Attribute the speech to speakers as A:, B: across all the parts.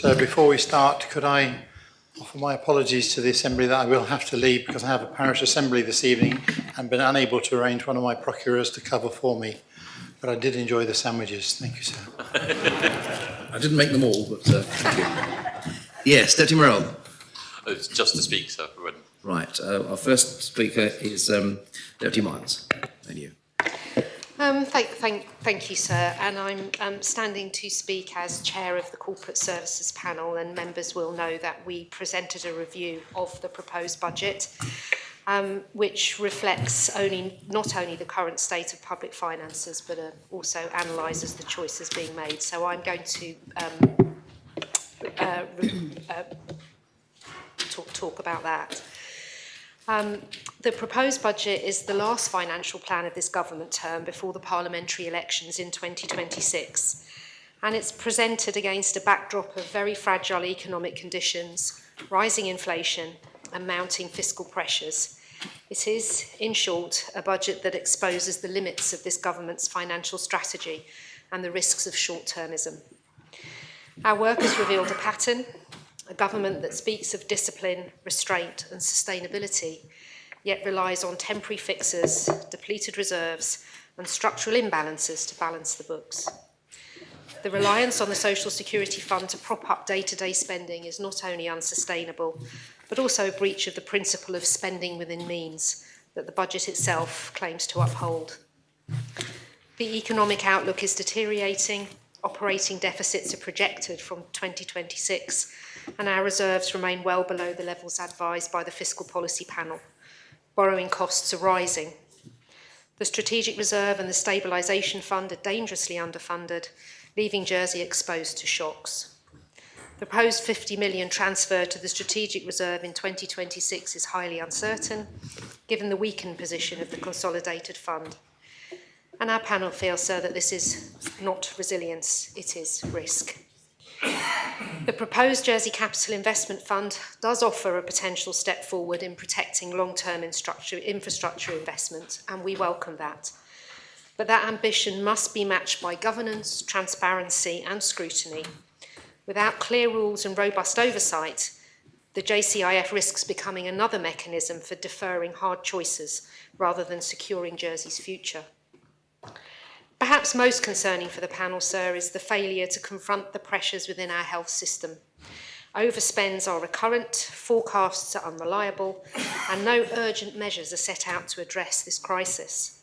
A: So before we start, could I offer my apologies to the Assembly that I will have to leave because I have a parish assembly this evening and been unable to arrange one of my procurers to cover for me. But I did enjoy the sandwiches. Thank you, sir.
B: I didn't make them all, but thank you. Yes, Deputy Morell.
C: It's just to speak, sir.
B: Right. Our first speaker is Deputy Miles. Thank you.
D: Thank you, sir. And I'm standing to speak as chair of the Corporate Services Panel, and members will know that we presented a review of the proposed budget, which reflects not only the current state of public finances, but also analyses the choices being made. So I'm going to talk about that. The proposed budget is the last financial plan of this government term before the parliamentary elections in 2026. And it's presented against a backdrop of very fragile economic conditions, rising inflation and mounting fiscal pressures. It is, in short, a budget that exposes the limits of this government's financial strategy and the risks of short-termism. Our work has revealed a pattern, a government that speaks of discipline, restraint and sustainability, yet relies on temporary fixes, depleted reserves and structural imbalances to balance the books. The reliance on the Social Security Fund to prop up day-to-day spending is not only unsustainable, but also a breach of the principle of spending within means that the budget itself claims to uphold. The economic outlook is deteriorating, operating deficits are projected from 2026, and our reserves remain well below the levels advised by the Fiscal Policy Panel. Borrowing costs are rising. The Strategic Reserve and the Stabilisation Fund are dangerously underfunded, leaving Jersey exposed to shocks. The proposed 50 million transfer to the Strategic Reserve in 2026 is highly uncertain, given the weakened position of the Consolidated Fund. And our panel feels, sir, that this is not resilience, it is risk. The proposed Jersey Capital Investment Fund does offer a potential step forward in protecting long-term infrastructure investment, and we welcome that. But that ambition must be matched by governance, transparency and scrutiny. Without clear rules and robust oversight, the JCIF risks becoming another mechanism for deferring hard choices rather than securing Jersey's future. Perhaps most concerning for the panel, sir, is the failure to confront the pressures within our health system. Overspends are recurrent, forecasts are unreliable, and no urgent measures are set out to address this crisis.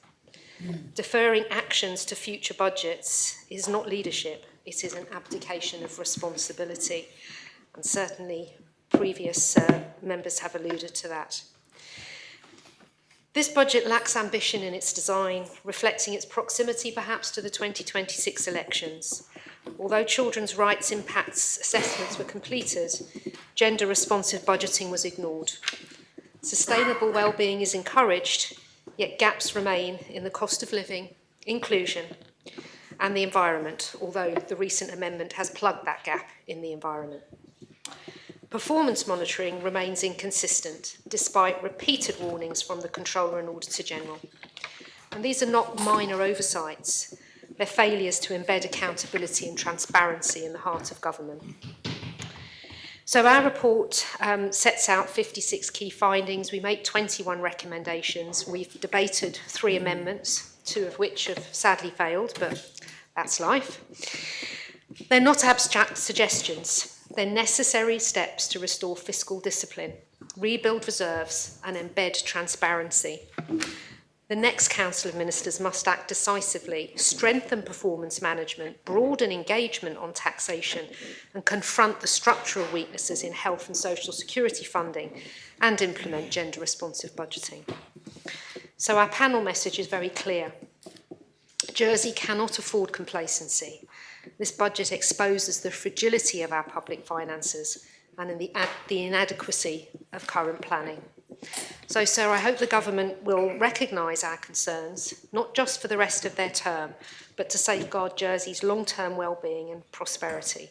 D: Deferring actions to future budgets is not leadership, it is an abdication of responsibility, and certainly previous members have alluded to that. This budget lacks ambition in its design, reflecting its proximity perhaps to the 2026 elections. Although children's rights impacts assessments were completed, gender-responsive budgeting was ignored. Sustainable well-being is encouraged, yet gaps remain in the cost of living, inclusion, and the environment, although the recent amendment has plugged that gap in the environment. Performance monitoring remains inconsistent, despite repeated warnings from the Controller and Auditor General. And these are not minor oversights, they're failures to embed accountability and transparency in the heart of government. So our report sets out 56 key findings. We make 21 recommendations. We've debated 3 amendments, 2 of which have sadly failed, but that's life. They're not abstract suggestions. They're necessary steps to restore fiscal discipline, rebuild reserves, and embed transparency. The next Council of Ministers must act decisively, strengthen performance management, broaden engagement on taxation, and confront the structural weaknesses in health and social security funding, and implement gender-responsive budgeting. So our panel message is very clear. Jersey cannot afford complacency. This budget exposes the fragility of our public finances and the inadequacy of current planning. So, sir, I hope the government will recognise our concerns, not just for the rest of their term, but to safeguard Jersey's long-term well-being and prosperity.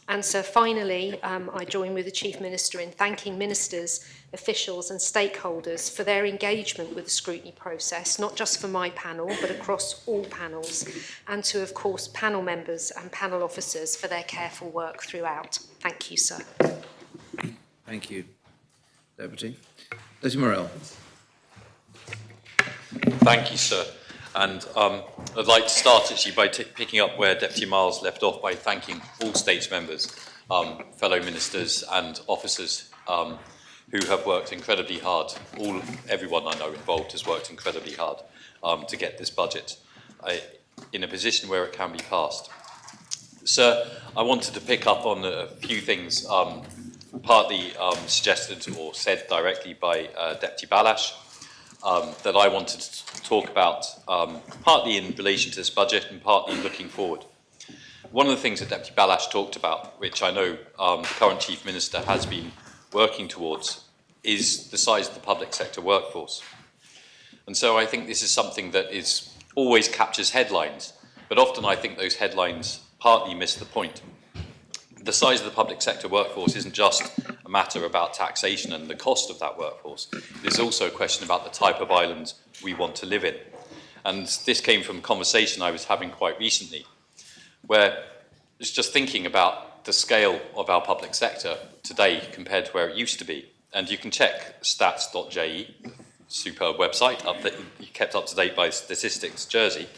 D: And so finally, I join with the Chief Minister in thanking ministers, officials and stakeholders for their engagement with the scrutiny process, not just for my panel, but across all panels, and to, of course, panel members and panel officers for their careful work throughout. Thank you, sir.
B: Thank you, Deputy. Deputy Morell.
C: Thank you, sir. And I'd like to start actually by picking up where Deputy Miles left off by thanking all stage members, fellow ministers and officers who have worked incredibly hard. Everyone I know involved has worked incredibly hard to get this budget in a position where it can be passed. Sir, I wanted to pick up on a few things partly suggested or said directly by Deputy Balash that I wanted to talk about, partly in relation to this budget and partly looking forward. One of the things that Deputy Balash talked about, which I know the current Chief Minister has been working towards, is the size of the public sector workforce. And so I think this is something that always captures headlines, but often I think those headlines partly miss the point. The size of the public sector workforce isn't just a matter about taxation and the cost of that workforce. It is also a question about the type of island we want to live in. And this came from a conversation I was having quite recently, where I was just thinking about the scale of our public sector today compared to where it used to be. And you can check stats.je, superb website, kept up to date by Statistics Jersey.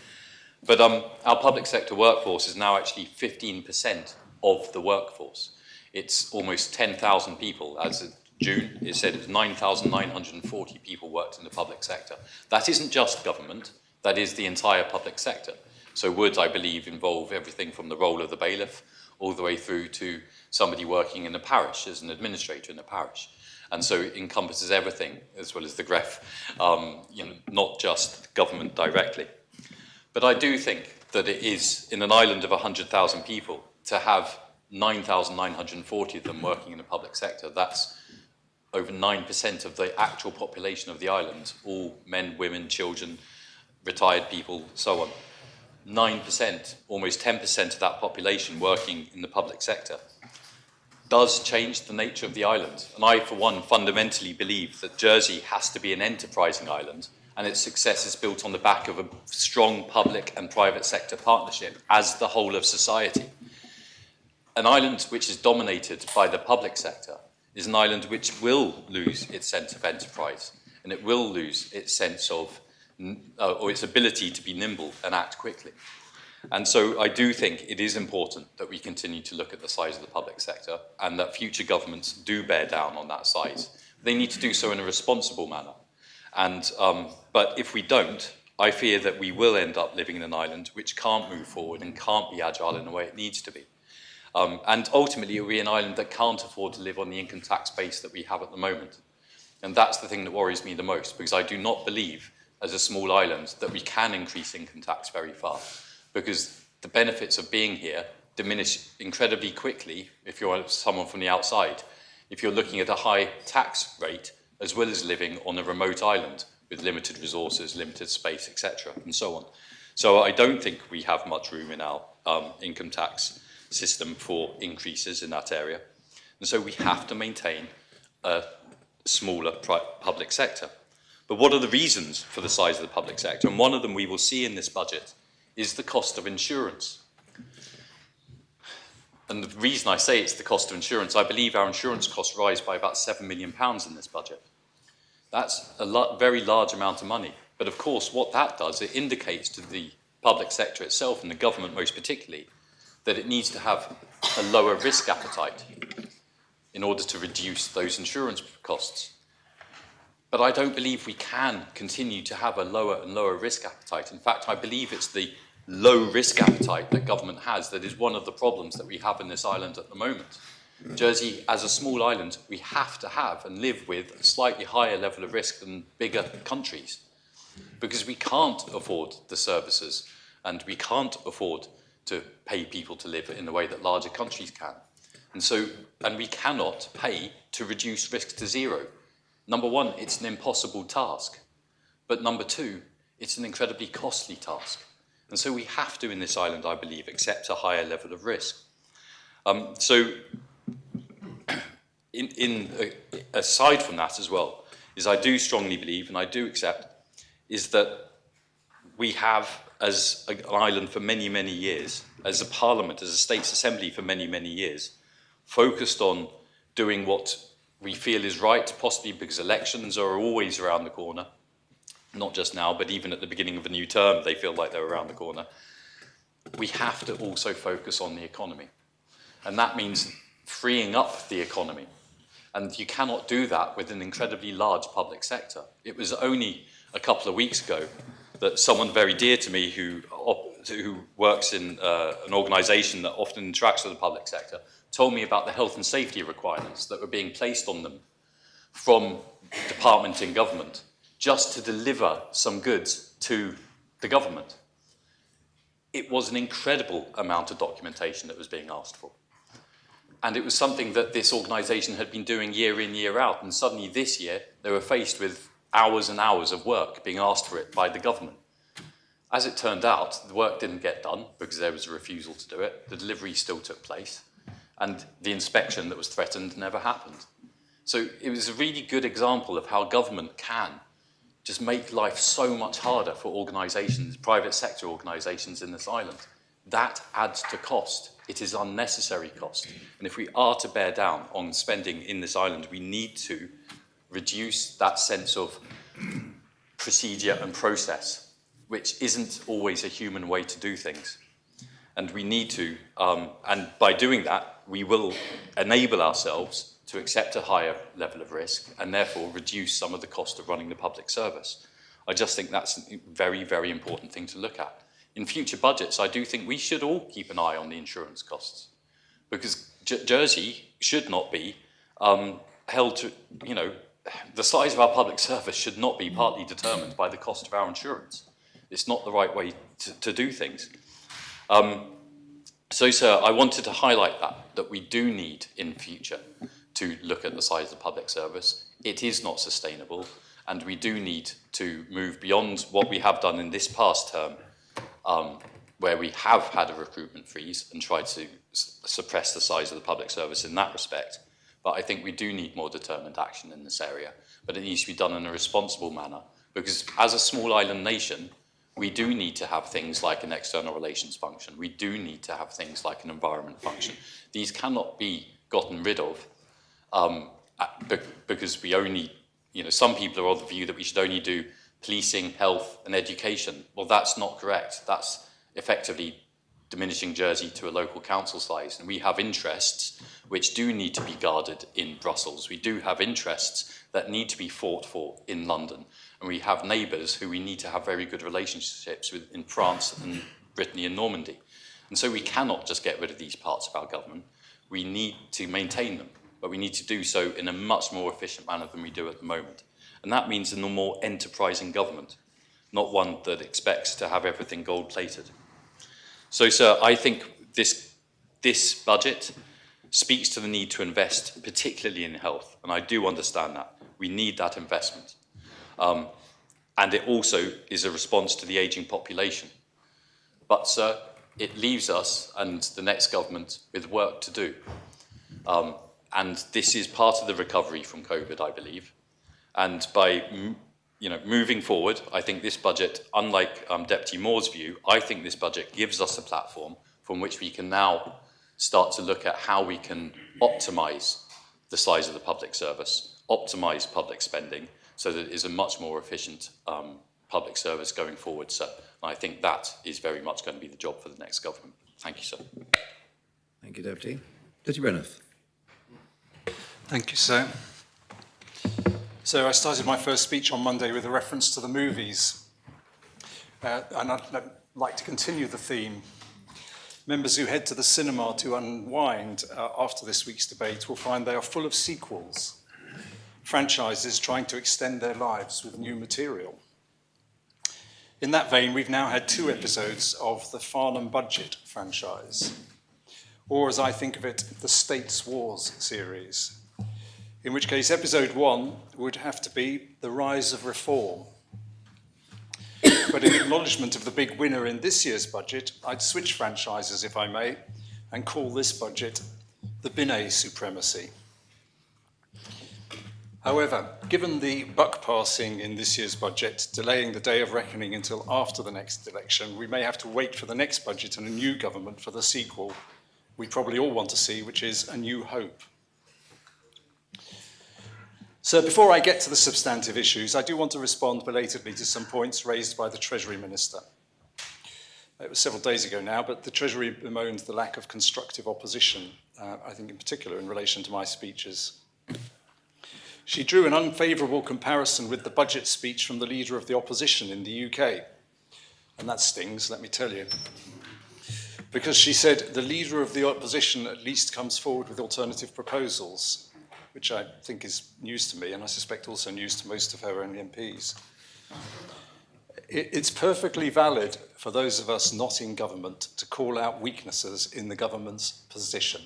C: But our public sector workforce is now actually 15% of the workforce. It's almost 10,000 people. As of June, it said it was 9,940 people worked in the public sector. That isn't just government, that is the entire public sector. So would, I believe, involve everything from the role of the bailiff all the way through to somebody working in a parish as an administrator in a parish. And so it encompasses everything, as well as the gref, not just government directly. But I do think that it is, in an island of 100,000 people, to have 9,940 of them working in the public sector. That's over 9% of the actual population of the island, all men, women, children, retired people, so on. 9%, almost 10% of that population working in the public sector does change the nature of the island. And I, for one, fundamentally believe that Jersey has to be an enterprising island, and its success is built on the back of a strong public and private sector partnership as the whole of society. An island which is dominated by the public sector is an island which will lose its sense of enterprise, and it will lose its sense of, or its ability to be nimble and act quickly. And so I do think it is important that we continue to look at the size of the public sector and that future governments do bear down on that size. They need to do so in a responsible manner. And, but if we don't, I fear that we will end up living in an island which can't move forward and can't be agile in the way it needs to be. And ultimately, it will be an island that can't afford to live on the income tax base that we have at the moment. And that's the thing that worries me the most, because I do not believe, as a small island, that we can increase income tax very far, because the benefits of being here diminish incredibly quickly if you're someone from the outside. If you're looking at a high tax rate, as well as living on a remote island with limited resources, limited space, etc., and so on. So I don't think we have much room in our income tax system for increases in that area. And so we have to maintain a smaller public sector. But what are the reasons for the size of the public sector? And one of them we will see in this budget is the cost of insurance. And the reason I say it's the cost of insurance, I believe our insurance costs rise by about £7 million in this budget. That's a very large amount of money. But of course, what that does, it indicates to the public sector itself, and the government most particularly, that it needs to have a lower risk appetite in order to reduce those insurance costs. But I don't believe we can continue to have a lower and lower risk appetite. In fact, I believe it's the low risk appetite that government has that is one of the problems that we have in this island at the moment. Jersey, as a small island, we have to have and live with a slightly higher level of risk than bigger countries, because we can't afford the services and we can't afford to pay people to live in the way that larger countries can. And we cannot pay to reduce risk to zero. Number one, it's an impossible task. But number two, it's an incredibly costly task. And so we have to, in this island, I believe, accept a higher level of risk. So aside from that as well, is I do strongly believe, and I do accept, is that we have, as an island for many, many years, as a parliament, as a states assembly for many, many years, focused on doing what we feel is right, possibly because elections are always around the corner, not just now, but even at the beginning of a new term, they feel like they're around the corner. We have to also focus on the economy. And that means freeing up the economy. And you cannot do that with an incredibly large public sector. It was only a couple of weeks ago that someone very dear to me who works in an organisation that often interacts with the public sector told me about the health and safety requirements that were being placed on them from department in government just to deliver some goods to the government. It was an incredible amount of documentation that was being asked for. And it was something that this organisation had been doing year in, year out. And suddenly this year, they were faced with hours and hours of work being asked for it by the government. As it turned out, the work didn't get done because there was a refusal to do it. The delivery still took place. And the inspection that was threatened never happened. So it was a really good example of how government can just make life so much harder for organisations, private sector organisations in this island. That adds to cost. It is unnecessary cost. And if we are to bear down on spending in this island, we need to reduce that sense of procedure and process, which isn't always a human way to do things. And we need to, and by doing that, we will enable ourselves to accept a higher level of risk and therefore reduce some of the cost of running the public service. I just think that's a very, very important thing to look at. In future budgets, I do think we should all keep an eye on the insurance costs, because Jersey should not be held to, the size of our public service should not be partly determined by the cost of our insurance. It's not the right way to do things. So, sir, I wanted to highlight that we do need in future to look at the size of the public service. It is not sustainable, and we do need to move beyond what we have done in this past term, where we have had a recruitment freeze and tried to suppress the size of the public service in that respect. But I think we do need more determined action in this area, but it needs to be done in a responsible manner, because as a small island nation, we do need to have things like an external relations function. We do need to have things like an environment function. These cannot be gotten rid of because we only, some people are of the view that we should only do policing, health and education. Well, that's not correct. That's effectively diminishing Jersey to a local council size. And we have interests which do need to be guarded in Brussels. We do have interests that need to be fought for in London. And we have neighbours who we need to have very good relationships with in France and Brittany and Normandy. And so we cannot just get rid of these parts of our government. We need to maintain them, but we need to do so in a much more efficient manner than we do at the moment. And that means a more enterprising government, not one that expects to have everything gold-plated. So, sir, I think this budget speaks to the need to invest, particularly in health, and I do understand that. We need that investment. And it also is a response to the ageing population. But, sir, it leaves us and the next government with work to do. And this is part of the recovery from COVID, I believe. And by moving forward, I think this budget, unlike Deputy Moore's view, I think this budget gives us a platform from which we can now start to look at how we can optimise the size of the public service, optimise public spending, so that it is a much more efficient public service going forward, sir. And I think that is very much going to be the job for the next government. Thank you, sir.
B: Thank you, Deputy. Deputy Brenneth.
E: Thank you, sir. So I started my first speech on Monday with a reference to the movies. And I'd like to continue the theme. Members who head to the cinema to unwind after this week's debate will find they are full of sequels. Franchises trying to extend their lives with new material. In that vein, we've now had 2 episodes of the Farnham Budget franchise, or as I think of it, the States Wars series, in which case episode 1 would have to be The Rise of Reform. But in acknowledgement of the big winner in this year's budget, I'd switch franchises, if I may, and call this budget the Binet supremacy. However, given the buck passing in this year's budget, delaying the day of reckoning until after the next election, we may have to wait for the next budget and a new government for the sequel we probably all want to see, which is A New Hope. So before I get to the substantive issues, I do want to respond belatedly to some points raised by the Treasury Minister. It was several days ago now, but the Treasury bemoaned the lack of constructive opposition, I think in particular in relation to my speeches. She drew an unfavourable comparison with the budget speech from the leader of the opposition in the UK. And that stings, let me tell you. Because she said the leader of the opposition at least comes forward with alternative proposals, which I think is news to me, and I suspect also news to most of her own MPs. It's perfectly valid for those of us not in government to call out weaknesses in the government's position.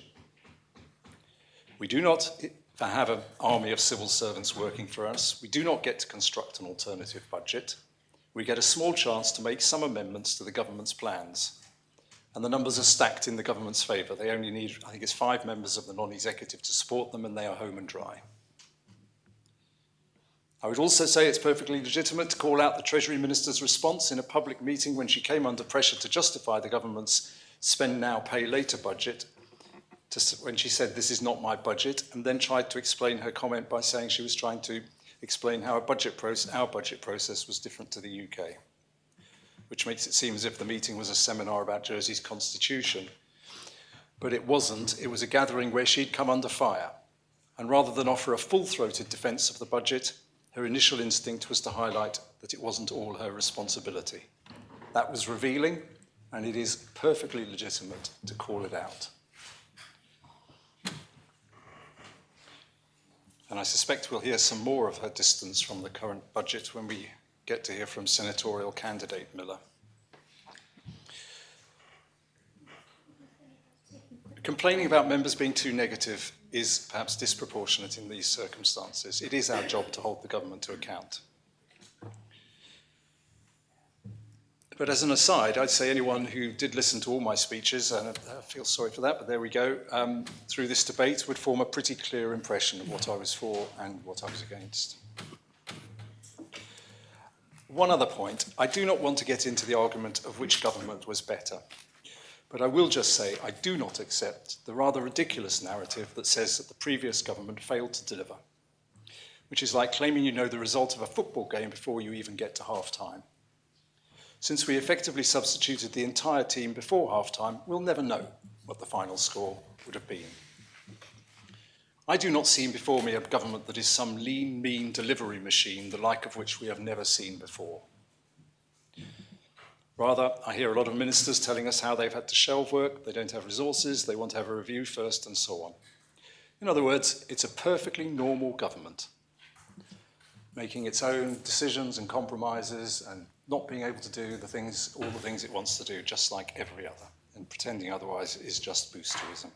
E: We do not have an army of civil servants working for us. We do not get to construct an alternative budget. We get a small chance to make some amendments to the government's plans. And the numbers are stacked in the government's favour. They only need, I think it's 5 members of the non-executive to support them, and they are home and dry. I would also say it's perfectly legitimate to call out the Treasury Minister's response in a public meeting when she came under pressure to justify the government's spend now, pay later budget, when she said, "This is not my budget," and then tried to explain her comment by saying she was trying to explain how our budget process was different to the UK, which makes it seem as if the meeting was a seminar about Jersey's constitution. But it wasn't. It was a gathering where she'd come under fire. And rather than offer a full-throated defence of the budget, her initial instinct was to highlight that it wasn't all her responsibility. That was revealing, and it is perfectly legitimate to call it out. And I suspect we'll hear some more of her distance from the current budget when we get to hear from senatorial candidate Miller. Complaining about members being too negative is perhaps disproportionate in these circumstances. It is our job to hold the government to account. But as an aside, I'd say anyone who did listen to all my speeches, and I feel sorry for that, but there we go, through this debate would form a pretty clear impression of what I was for and what I was against. One other point, I do not want to get into the argument of which government was better, but I will just say I do not accept the rather ridiculous narrative that says that the previous government failed to deliver, which is like claiming you know the result of a football game before you even get to half-time. Since we effectively substituted the entire team before half-time, we'll never know what the final score would have been. I do not see before me a government that is some lean, mean delivery machine, the like of which we have never seen before. Rather, I hear a lot of ministers telling us how they've had to shelve work, they don't have resources, they want to have a review first, and so on. In other words, it's a perfectly normal government, making its own decisions and compromises and not being able to do all the things it wants to do, just like every other, and pretending otherwise is just boosterism.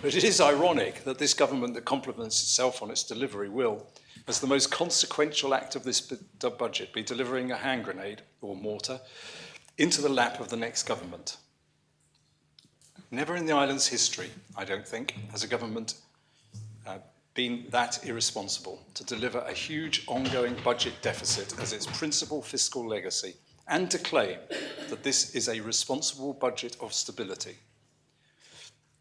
E: But it is ironic that this government that compliments itself on its delivery will, as the most consequential act of this budget, be delivering a hand grenade, or mortar, into the lap of the next government. Never in the island's history, I don't think, has a government been that irresponsible to deliver a huge ongoing budget deficit as its principal fiscal legacy, and to claim that this is a responsible budget of stability.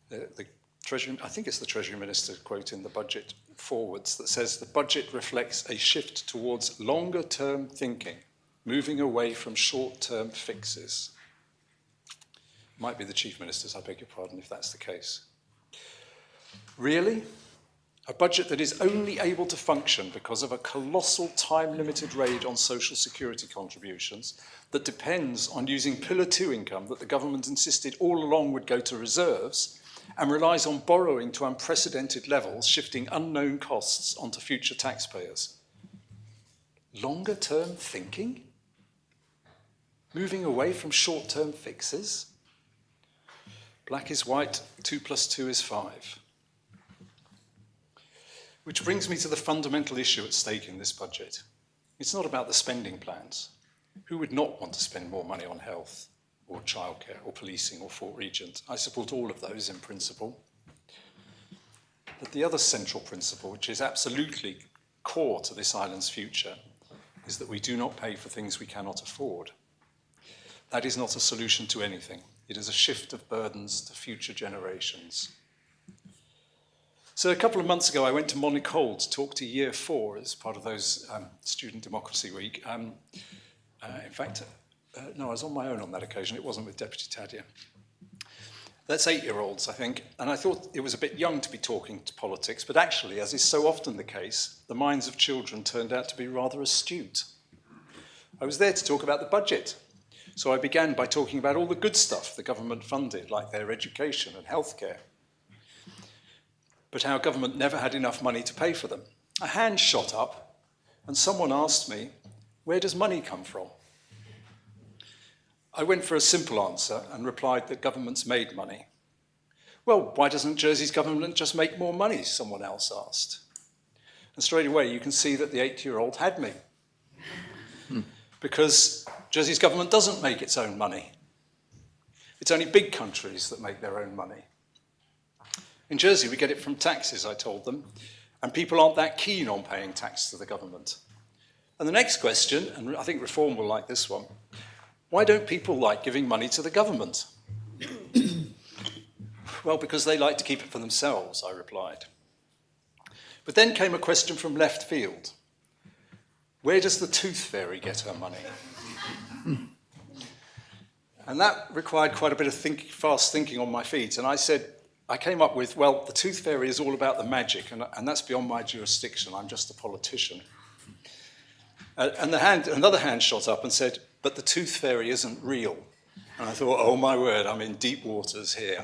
E: The Treasury, I think it's the Treasury Minister quote in the budget forwards that says the budget reflects a shift towards longer-term thinking, moving away from short-term fixes. Might be the Chief Minister's, I beg your pardon, if that's the case. Really? A budget that is only able to function because of a colossal time-limited raid on social security contributions that depends on using Pillar 2 income that the government insisted all along would go to reserves and relies on borrowing to unprecedented levels, shifting unknown costs onto future taxpayers. Longer-term thinking? Moving away from short-term fixes? Black is white, 2 + 2 is 5. Which brings me to the fundamental issue at stake in this budget. It's not about the spending plans. Who would not want to spend more money on health, or childcare, or policing, or Fort Regent? I support all of those in principle. But the other central principle, which is absolutely core to this island's future, is that we do not pay for things we cannot afford. That is not a solution to anything. It is a shift of burdens to future generations. So a couple of months ago, I went to Monaco to talk to Year 4 as part of those Student Democracy Week. In fact, no, I was on my own on that occasion. It wasn't with Deputy Tadia. That's 8-year-olds, I think, and I thought it was a bit young to be talking to politics, but actually, as is so often the case, the minds of children turned out to be rather astute. I was there to talk about the budget, so I began by talking about all the good stuff the government funded, like their education and healthcare, but how government never had enough money to pay for them. A hand shot up, and someone asked me, where does money come from? I went for a simple answer and replied that governments made money. Well, why doesn't Jersey's government just make more money? Someone else asked. And straight away you can see that the 8-year-old had me. Because Jersey's government doesn't make its own money. It's only big countries that make their own money. In Jersey we get it from taxes, I told them, and people aren't that keen on paying tax to the government. And the next question, and I think Reform will like this one, why don't people like giving money to the government? Well, because they like to keep it for themselves, I replied. But then came a question from left field. Where does the tooth fairy get her money? And that required quite a bit of fast thinking on my feet. And I came up with, well, the tooth fairy is all about the magic, and that's beyond my jurisdiction. I'm just a politician. And another hand shot up and said, but the tooth fairy isn't real. And I thought, oh my word, I'm in deep waters here.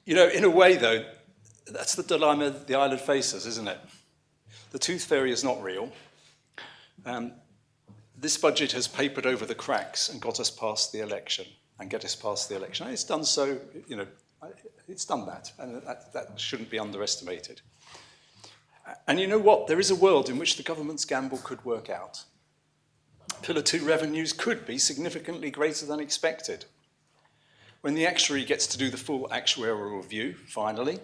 E: In a way, though, that's the dilemma the island faces, isn't it? The tooth fairy is not real. This budget has papered over the cracks and got us past the election, and get us past the election. And it's done so, it's done that, and that shouldn't be underestimated. And you know what? There is a world in which the government's gamble could work out. Pillar 2 revenues could be significantly greater than expected. When the actuary gets to do the full actuarial review, finally,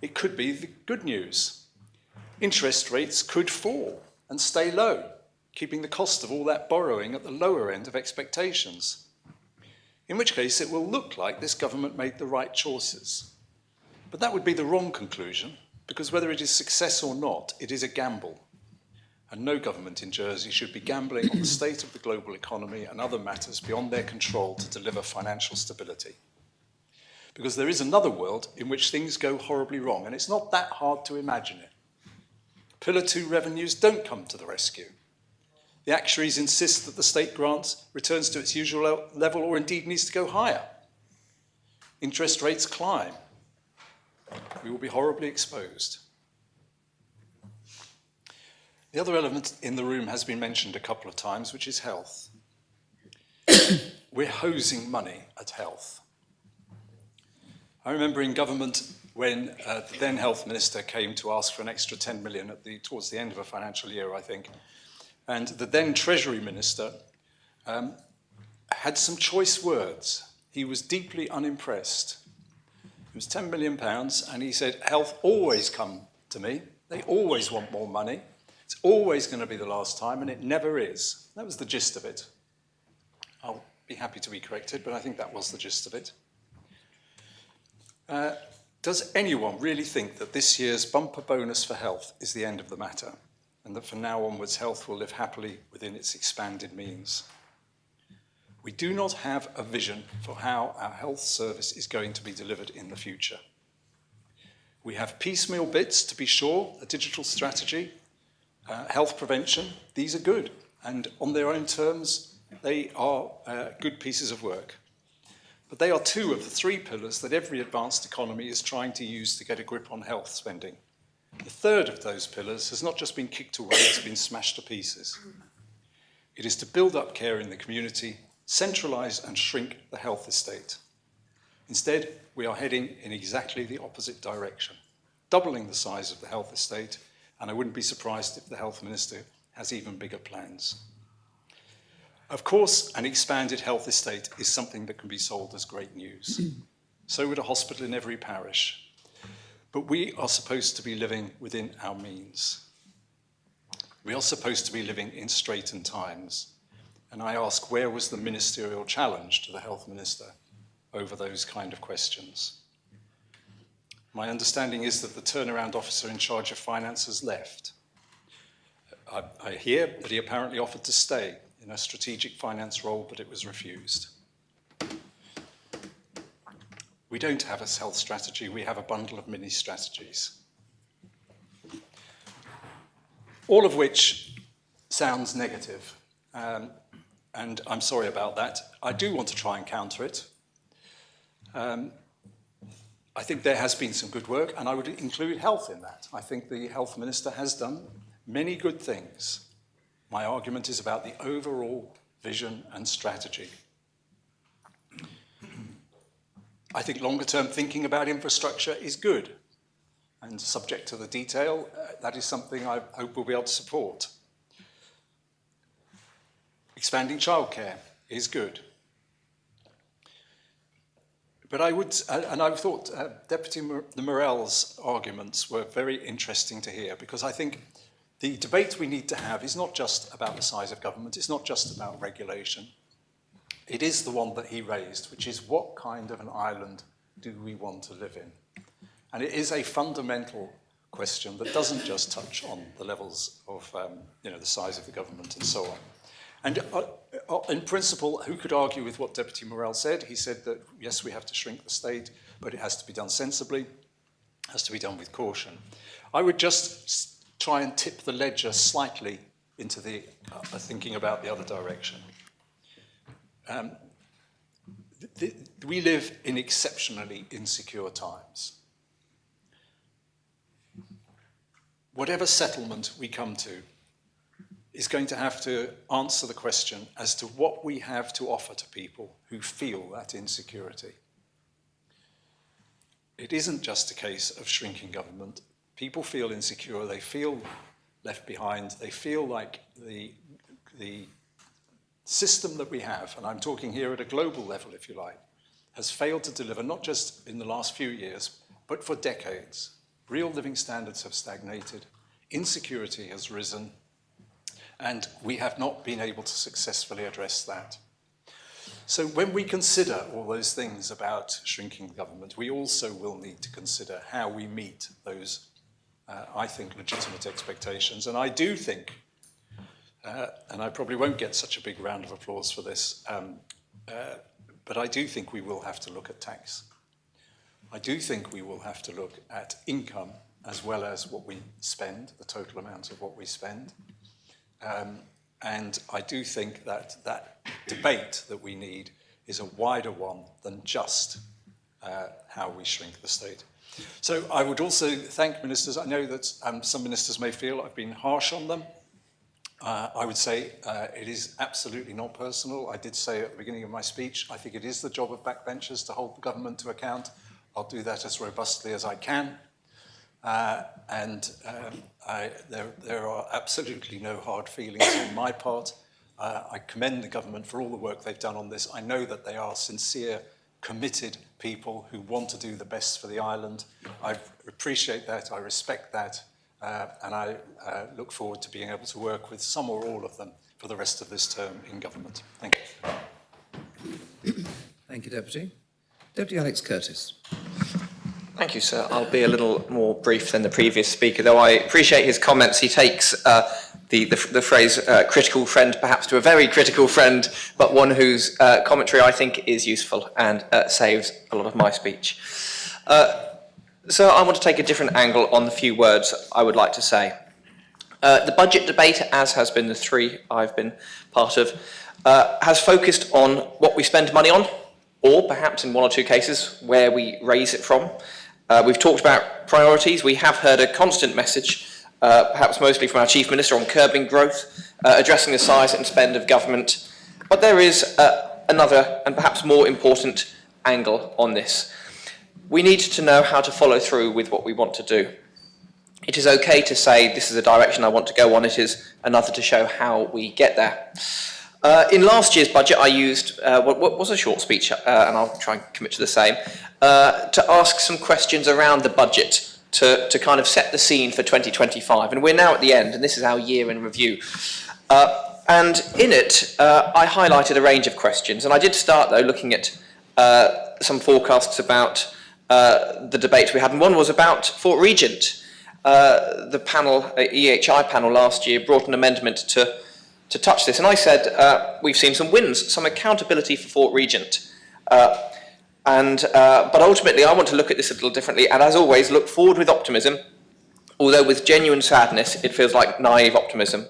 E: it could be the good news. Interest rates could fall and stay low, keeping the cost of all that borrowing at the lower end of expectations. In which case, it will look like this government made the right choices. But that would be the wrong conclusion, because whether it is success or not, it is a gamble. And no government in Jersey should be gambling on the state of the global economy and other matters beyond their control to deliver financial stability. Because there is another world in which things go horribly wrong, and it's not that hard to imagine it. Pillar 2 revenues don't come to the rescue. The actuaries insist that the state grant returns to its usual level or indeed needs to go higher. Interest rates climb. We will be horribly exposed. The other element in the room has been mentioned a couple of times, which is health. We're hosing money at health. I remember in government when the then health minister came to ask for an extra 10 million towards the end of a financial year, I think, and the then Treasury Minister had some choice words. He was deeply unimpressed. It was £10 million, and he said, health always come to me. They always want more money. It's always going to be the last time, and it never is. That was the gist of it. I'll be happy to be corrected, but I think that was the gist of it. Does anyone really think that this year's bumper bonus for health is the end of the matter, and that from now onwards health will live happily within its expanded means? We do not have a vision for how our health service is going to be delivered in the future. We have piecemeal bits, to be sure, a digital strategy, health prevention. These are good, and on their own terms, they are good pieces of work. But they are two of the three pillars that every advanced economy is trying to use to get a grip on health spending. The third of those pillars has not just been kicked away, it's been smashed to pieces. It is to build up care in the community, centralise and shrink the health estate. Instead, we are heading in exactly the opposite direction, doubling the size of the health estate, and I wouldn't be surprised if the health minister has even bigger plans. Of course, an expanded health estate is something that can be sold as great news. So would a hospital in every parish. But we are supposed to be living within our means. We are supposed to be living in straitened times. And I ask, where was the ministerial challenge to the health minister over those kind of questions? My understanding is that the turnaround officer in charge of finance has left. I hear that he apparently offered to stay in a strategic finance role, but it was refused. We don't have a health strategy, we have a bundle of mini strategies. All of which sounds negative, and I'm sorry about that. I do want to try and counter it. I think there has been some good work, and I would include health in that. I think the health minister has done many good things. My argument is about the overall vision and strategy. I think longer-term thinking about infrastructure is good, and subject to the detail, that is something I hope we'll be able to support. Expanding childcare is good. But I thought Deputy Morell's arguments were very interesting to hear, because I think the debate we need to have is not just about the size of government, it's not just about regulation. It is the one that he raised, which is what kind of an island do we want to live in? And it is a fundamental question that doesn't just touch on the levels of the size of the government and so on. And in principle, who could argue with what Deputy Morell said? He said that, yes, we have to shrink the state, but it has to be done sensibly, has to be done with caution. I would just try and tip the ledger slightly into the thinking about the other direction. We live in exceptionally insecure times. Whatever settlement we come to is going to have to answer the question as to what we have to offer to people who feel that insecurity. It isn't just a case of shrinking government. People feel insecure, they feel left behind, they feel like the system that we have, and I'm talking here at a global level, if you like, has failed to deliver, not just in the last few years, but for decades. Real living standards have stagnated, insecurity has risen, and we have not been able to successfully address that. So when we consider all those things about shrinking government, we also will need to consider how we meet those, I think, legitimate expectations. And I do think, and I probably won't get such a big round of applause for this, but I do think we will have to look at tax. I do think we will have to look at income as well as what we spend, the total amount of what we spend. And I do think that that debate that we need is a wider one than just how we shrink the state. So I would also thank ministers. I know that some ministers may feel I've been harsh on them. I would say it is absolutely not personal. I did say at the beginning of my speech, I think it is the job of backbenchers to hold the government to account. I'll do that as robustly as I can. There are absolutely no hard feelings on my part. I commend the government for all the work they've done on this. I know that they are sincere, committed people who want to do the best for the island. I appreciate that, I respect that, and I look forward to being able to work with some or all of them for the rest of this term in government. Thank you.
B: Thank you, Deputy. Deputy Alex Curtis.
F: Thank you, sir. I'll be a little more brief than the previous speaker, though I appreciate his comments. He takes the phrase critical friend perhaps to a very critical friend, but one whose commentary I think is useful and saves a lot of my speech. So I want to take a different angle on the few words I would like to say. The budget debate, as has been the three I've been part of, has focused on what we spend money on, or perhaps in one or two cases where we raise it from. We've talked about priorities. We have heard a constant message, perhaps mostly from our Chief Minister, on curbing growth, addressing the size and spend of government. But there is another and perhaps more important angle on this. We need to know how to follow through with what we want to do. It is okay to say this is a direction I want to go on. It is another to show how we get there. In last year's budget, I used what was a short speech, and I'll try and commit to the same, to ask some questions around the budget to kind of set the scene for 2025. And we're now at the end, and this is our year in review. And in it, I highlighted a range of questions. And I did start, though, looking at some forecasts about the debates we had. And one was about Fort Regent. The panel, EHI panel last year, brought an amendment to touch this. And I said, we've seen some wins, some accountability for Fort Regent. But ultimately, I want to look at this a little differently, and as always, look forward with optimism, although with genuine sadness, it feels like naive optimism,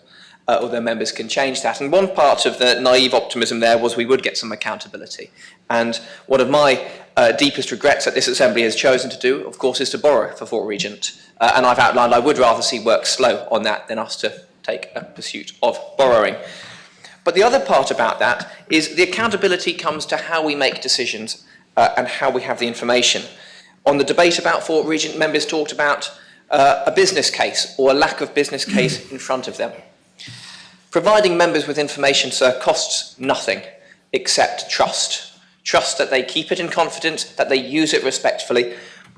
F: although members can change that. And one part of the naive optimism there was we would get some accountability. And one of my deepest regrets that this Assembly has chosen to do, of course, is to borrow for Fort Regent. And I've outlined I would rather see work slow on that than us to take a pursuit of borrowing. But the other part about that is the accountability comes to how we make decisions and how we have the information. On the debate about Fort Regent, members talked about a business case or a lack of business case in front of them. Providing members with information, sir, costs nothing except trust. Trust that they keep it in confidence, that they use it respectfully,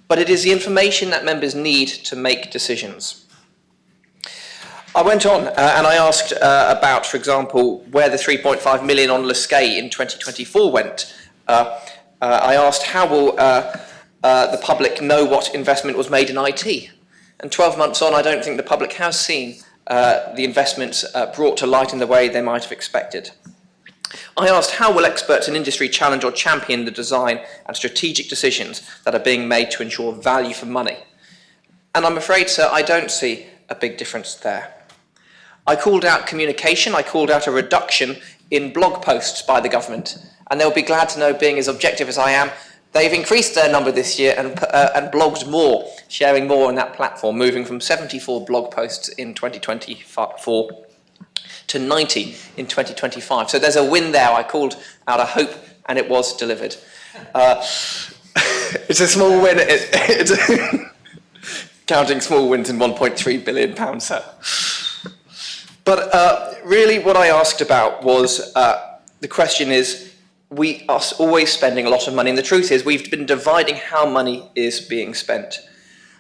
F: but it is the information that members need to make decisions. I went on and I asked about, for example, where the 3.5 million on Lusquet in 2024 went. I asked how will the public know what investment was made in IT? And 12 months on, I don't think the public has seen the investments brought to light in the way they might have expected. I asked how will experts in industry challenge or champion the design and strategic decisions that are being made to ensure value for money? And I'm afraid, sir, I don't see a big difference there. I called out communication, I called out a reduction in blog posts by the government, and they'll be glad to know, being as objective as I am, they've increased their number this year and blogged more, sharing more on that platform, moving from 74 blog posts in 2024 to 90 in 2025. So there's a win there. I called out a hope, and it was delivered. It's a small win. It's counting small wins in £1.3 billion, sir. But really what I asked about was, the question is, we are always spending a lot of money, and the truth is we've been dividing how money is being spent.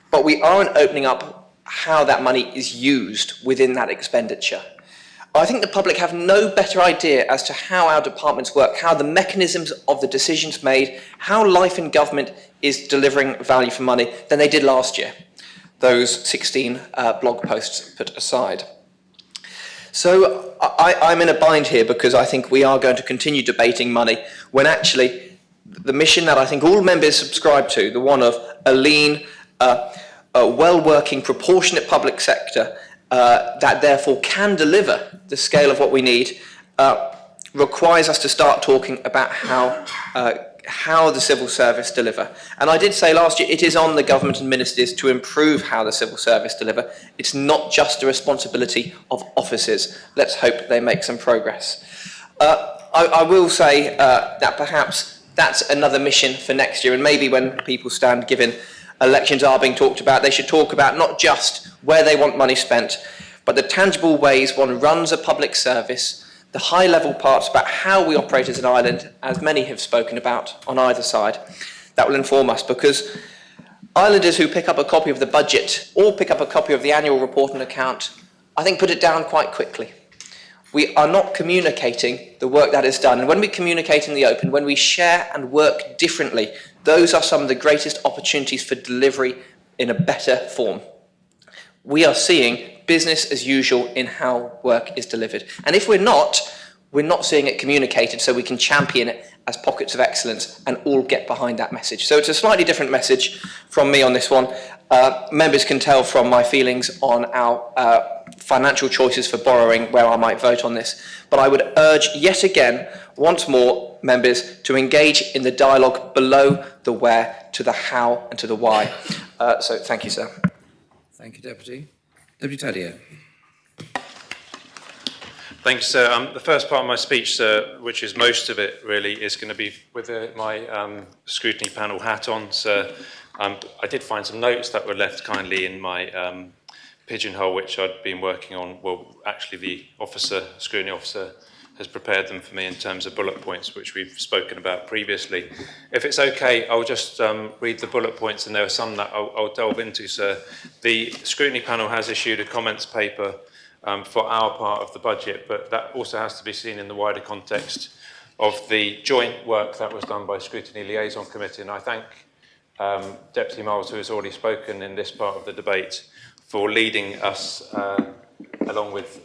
F: But we aren't opening up how that money is used within that expenditure. I think the public have no better idea as to how our departments work, how the mechanisms of the decisions made, how life in government is delivering value for money than they did last year, those 16 blog posts put aside. So I'm in a bind here because I think we are going to continue debating money when actually the mission that I think all members subscribe to, the one of a lean, a well-working, proportionate public sector that therefore can deliver the scale of what we need, requires us to start talking about how the civil service deliver. And I did say last year, it is on the government and ministers to improve how the civil service deliver. It's not just the responsibility of officers. Let's hope they make some progress. I will say that perhaps that's another mission for next year, and maybe when people stand, given elections are being talked about, they should talk about not just where they want money spent, but the tangible ways one runs a public service, the high-level parts about how we operate as an island, as many have spoken about on either side, that will inform us, because islanders who pick up a copy of the budget or pick up a copy of the annual report and account, I think put it down quite quickly. We are not communicating the work that is done, and when we communicate in the open, when we share and work differently, those are some of the greatest opportunities for delivery in a better form. We are seeing business as usual in how work is delivered. And if we're not seeing it communicated so we can champion it as pockets of excellence and all get behind that message. So it's a slightly different message from me on this one. Members can tell from my feelings on our financial choices for borrowing where I might vote on this. But I would urge yet again, once more, members to engage in the dialogue below the where to the how and to the why. So thank you, sir.
B: Thank you, Deputy. Deputy Taddeo.
G: Thank you, sir. The first part of my speech, sir, which is most of it really, is going to be with my scrutiny panel hat on, sir. I did find some notes that were left kindly in my pigeonhole, which I'd been working on. Well, actually, the scrutiny officer, has prepared them for me in terms of bullet points, which we've spoken about previously. If it's okay, I'll just read the bullet points, and there are some that I'll delve into, sir. The scrutiny panel has issued a comments paper for our part of the budget, but that also has to be seen in the wider context of the joint work that was done by Scrutiny Liaison Committee, and I thank Deputy Miles, who has already spoken in this part of the debate, for leading us, along with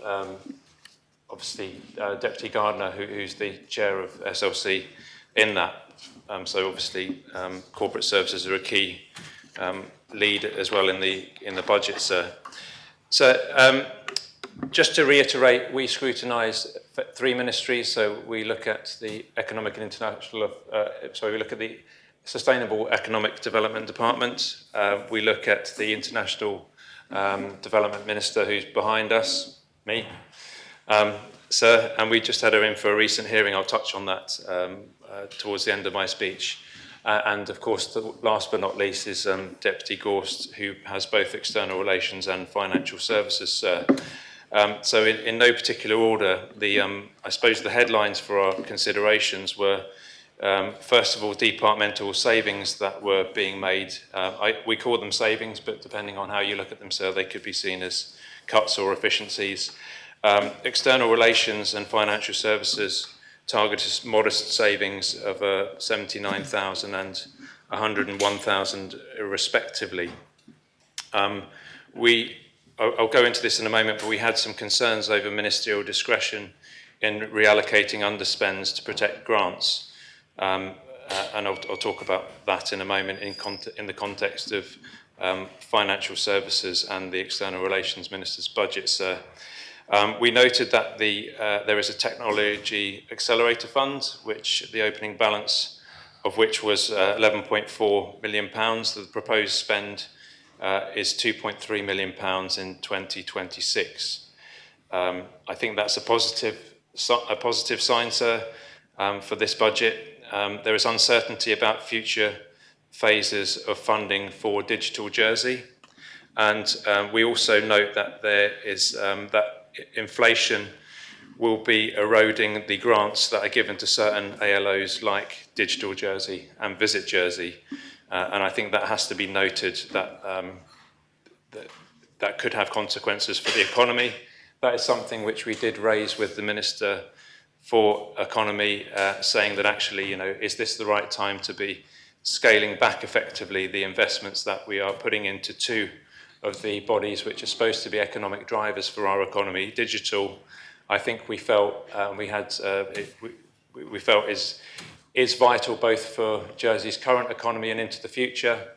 G: obviously Deputy Gardner, who's the chair of SLC, in that. So obviously corporate services are a key lead as well in the budget, sir. So just to reiterate, we scrutinise 3 ministries. So we look at the Economic and International, we look at the Sustainable Economic Development Department. We look at the International Development Minister, who's behind us, me, sir, and we just had her in for a recent hearing. I'll touch on that towards the end of my speech. And of course, last but not least is Deputy Gorst, who has both external relations and financial services, sir. So in no particular order, I suppose the headlines for our considerations were, first of all, departmental savings that were being made. We call them savings, but depending on how you look at them, sir, they could be seen as cuts or efficiencies. External relations and financial services targeted modest savings of 79,000 and 101,000 respectively. I'll go into this in a moment, but we had some concerns over ministerial discretion in reallocating underspends to protect grants. And I'll talk about that in a moment in the context of financial services and the External Relations Minister's budget, sir. We noted that there is a technology accelerator fund, which the opening balance of which was £11.4 million. The proposed spend is £2.3 million in 2026. I think that's a positive sign, sir, for this budget. There is uncertainty about future phases of funding for Digital Jersey, and we also note that there is that inflation will be eroding the grants that are given to certain ALOs like Digital Jersey and Visit Jersey. And I think that has to be noted, that that could have consequences for the economy. That is something which we did raise with the Minister for Economy, saying that actually, is this the right time to be scaling back effectively the investments that we are putting into 2 of the bodies which are supposed to be economic drivers for our economy. Digital, I think we felt we felt is vital both for Jersey's current economy and into the future.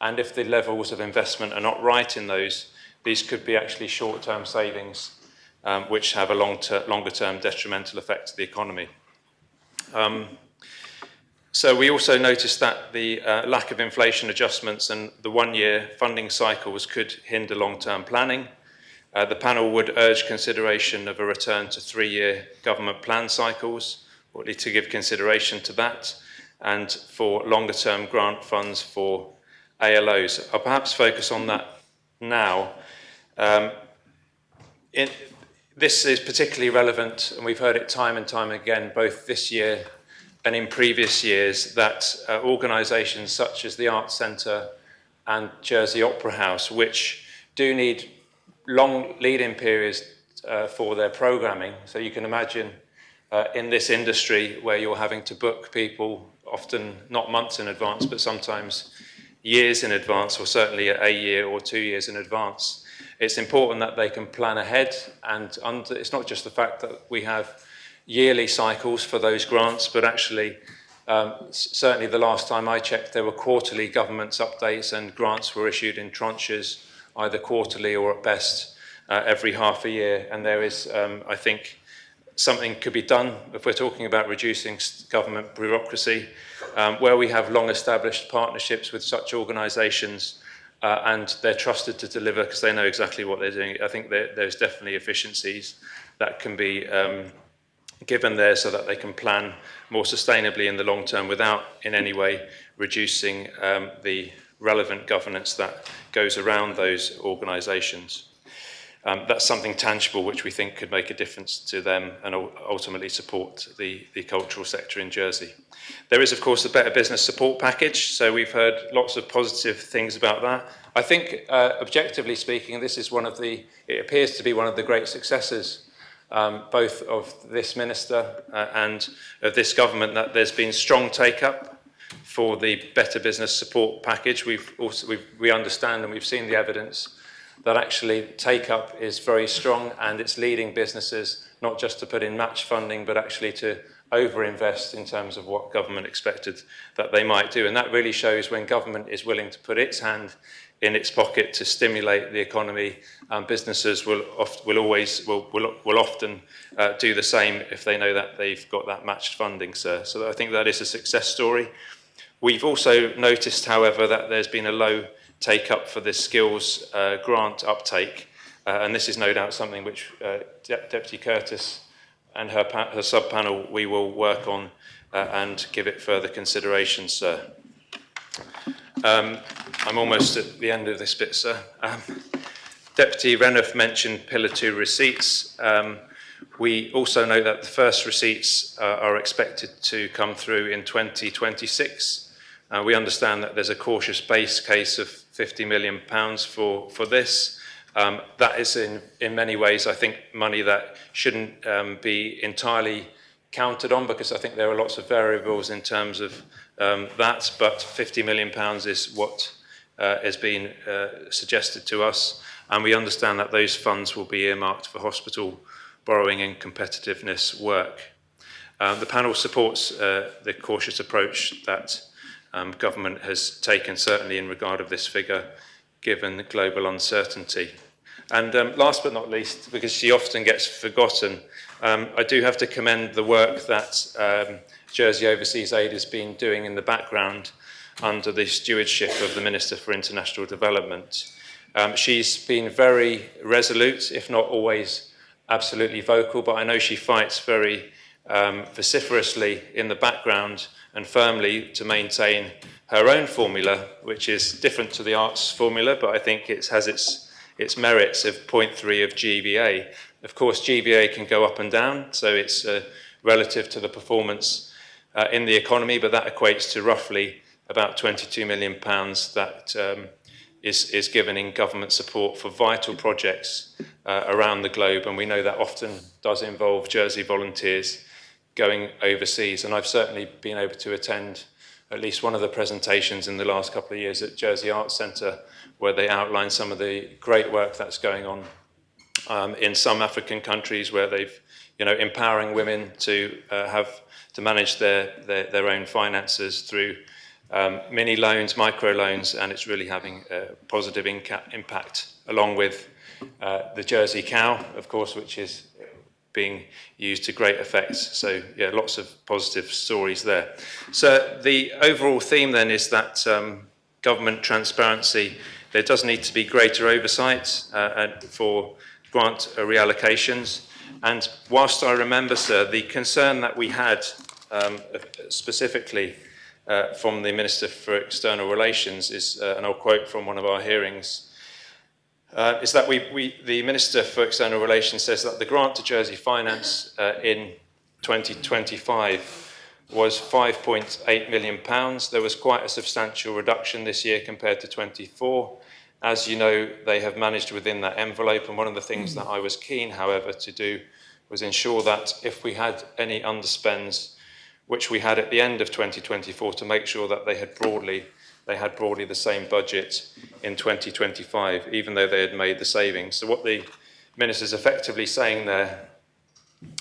G: And if the levels of investment are not right in these could be actually short-term savings, which have a longer-term detrimental effect to the economy. So we also noticed that the lack of inflation adjustments and the 1-year funding cycles could hinder long-term planning. The panel would urge consideration of a return to 3-year government plan cycles, or at least to give consideration to that, and for longer-term grant funds for ALOs. I'll perhaps focus on that now. This is particularly relevant, and we've heard it time and time again, both this year and in previous years, that organisations such as the Arts Centre and Jersey Opera House, which do need long lead-in periods for their programming. So you can imagine in this industry where you're having to book people, often not months in advance, but sometimes years in advance, or certainly a year or 2 years in advance. It's important that they can plan ahead, and it's not just the fact that we have yearly cycles for those grants, but actually, certainly the last time I checked, there were quarterly government's updates, and grants were issued in tranches, either quarterly or at best every half a year. And there is, I think, something could be done if we're talking about reducing government bureaucracy, where we have long-established partnerships with such organisations, and they're trusted to deliver because they know exactly what they're doing. I think there's definitely efficiencies that can be given there so that they can plan more sustainably in the long term without in any way reducing the relevant governance that goes around those organisations. that's something tangible which we think could make a difference to them and ultimately support the cultural sector in Jersey. There is, of course, the Better Business Support Package, so we've heard lots of positive things about that. I think, objectively speaking, this is it appears to be one of the great successes, both of this minister and of this government, that there's been strong take-up for the Better Business Support Package. We understand and we've seen the evidence that actually take-up is very strong, and it's leading businesses not just to put in match funding, but actually to over-invest in terms of what government expected that they might do. And that really shows when government is willing to put its hand in its pocket to stimulate the economy, businesses will often do the same if they know that they've got that matched funding, sir. So I think that is a success story. We've also noticed, however, that there's been a low take-up for the skills grant uptake, and this is no doubt something which Deputy Curtis and her sub-panel we will work on and give it further consideration, sir. I'm almost at the end of this bit, sir. Deputy Renouf mentioned Pillar 2 receipts. We also know that the first receipts are expected to come through in 2026. We understand that there's a cautious base case of £50 million for this. That is in many ways, I think, money that shouldn't be entirely counted on, because I think there are lots of variables in terms of that, but £50 million is what has been suggested to us, and we understand that those funds will be earmarked for hospital borrowing and competitiveness work. The panel supports the cautious approach that government has taken, certainly in regard of this figure, given the global uncertainty. And last but not least, because she often gets forgotten, I do have to commend the work that Jersey Overseas Aid has been doing in the background under the stewardship of the Minister for International Development. She's been very resolute, if not always absolutely vocal, but I know she fights very vociferously in the background and firmly to maintain her own formula, which is different to the arts formula, but I think it has its merits of 0.3 of GVA. Of course, GVA can go up and down, so it's relative to the performance in the economy, but that equates to roughly about £22 million that is given in government support for vital projects around the globe, and we know that often does involve Jersey volunteers going overseas. And I've certainly been able to attend at least one of the presentations in the last couple of years at Jersey Arts Centre, where they outline some of the great work that's going on in some African countries, where they've, empowering women to manage their own finances through mini loans, micro loans, and it's really having a positive impact, along with the Jersey cow, of course, which is being used to great effect. So yeah, lots of positive stories there. So the overall theme then is that government transparency, there does need to be greater oversight for grant reallocations. And whilst I remember, sir, the concern that we had specifically from the Minister for External Relations is, and I'll quote from one of our hearings, is that the Minister for External Relations says that the grant to Jersey Finance in 2025 was £5.8 million. There was quite a substantial reduction this year compared to 24. As you know, they have managed within that envelope, and one of the things that I was keen, however, to do was ensure that if we had any underspends, which we had at the end of 2024, to make sure that they had broadly the same budget in 2025, even though they had made the savings. So what the Minister's effectively saying there,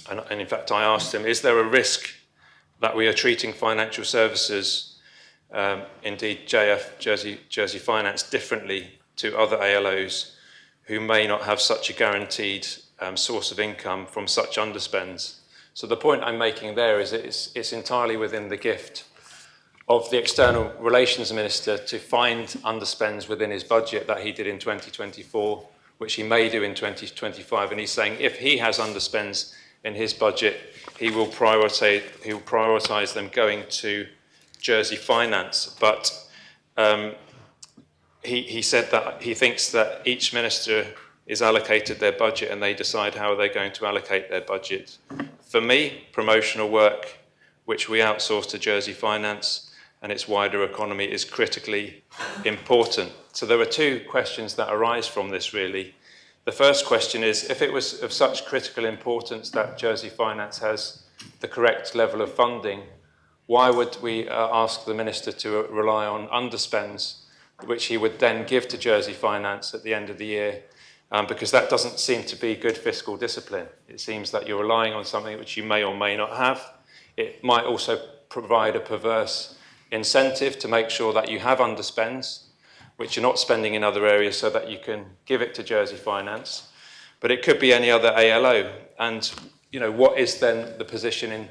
G: and in fact I asked him, is there a risk that we are treating financial services, indeed Jersey Finance, differently to other ALOs who may not have such a guaranteed source of income from such underspends? So the point I'm making there is it's entirely within the gift of the External Relations Minister to find underspends within his budget that he did in 2024, which he may do in 2025. And he's saying if he has underspends in his budget, he will prioritise them going to Jersey Finance. But he said that he thinks that each minister is allocated their budget and they decide how they're going to allocate their budget. For me, promotional work, which we outsource to Jersey Finance and its wider economy, is critically important. So there are two questions that arise from this, really. The first question is, if it was of such critical importance that Jersey Finance has the correct level of funding, why would we ask the Minister to rely on underspends, which he would then give to Jersey Finance at the end of the year? Because that doesn't seem to be good fiscal discipline. It seems that you're relying on something which you may or may not have. It might also provide a perverse incentive to make sure that you have underspends, which you're not spending in other areas, so that you can give it to Jersey Finance. But it could be any other ALO. And what is then the position in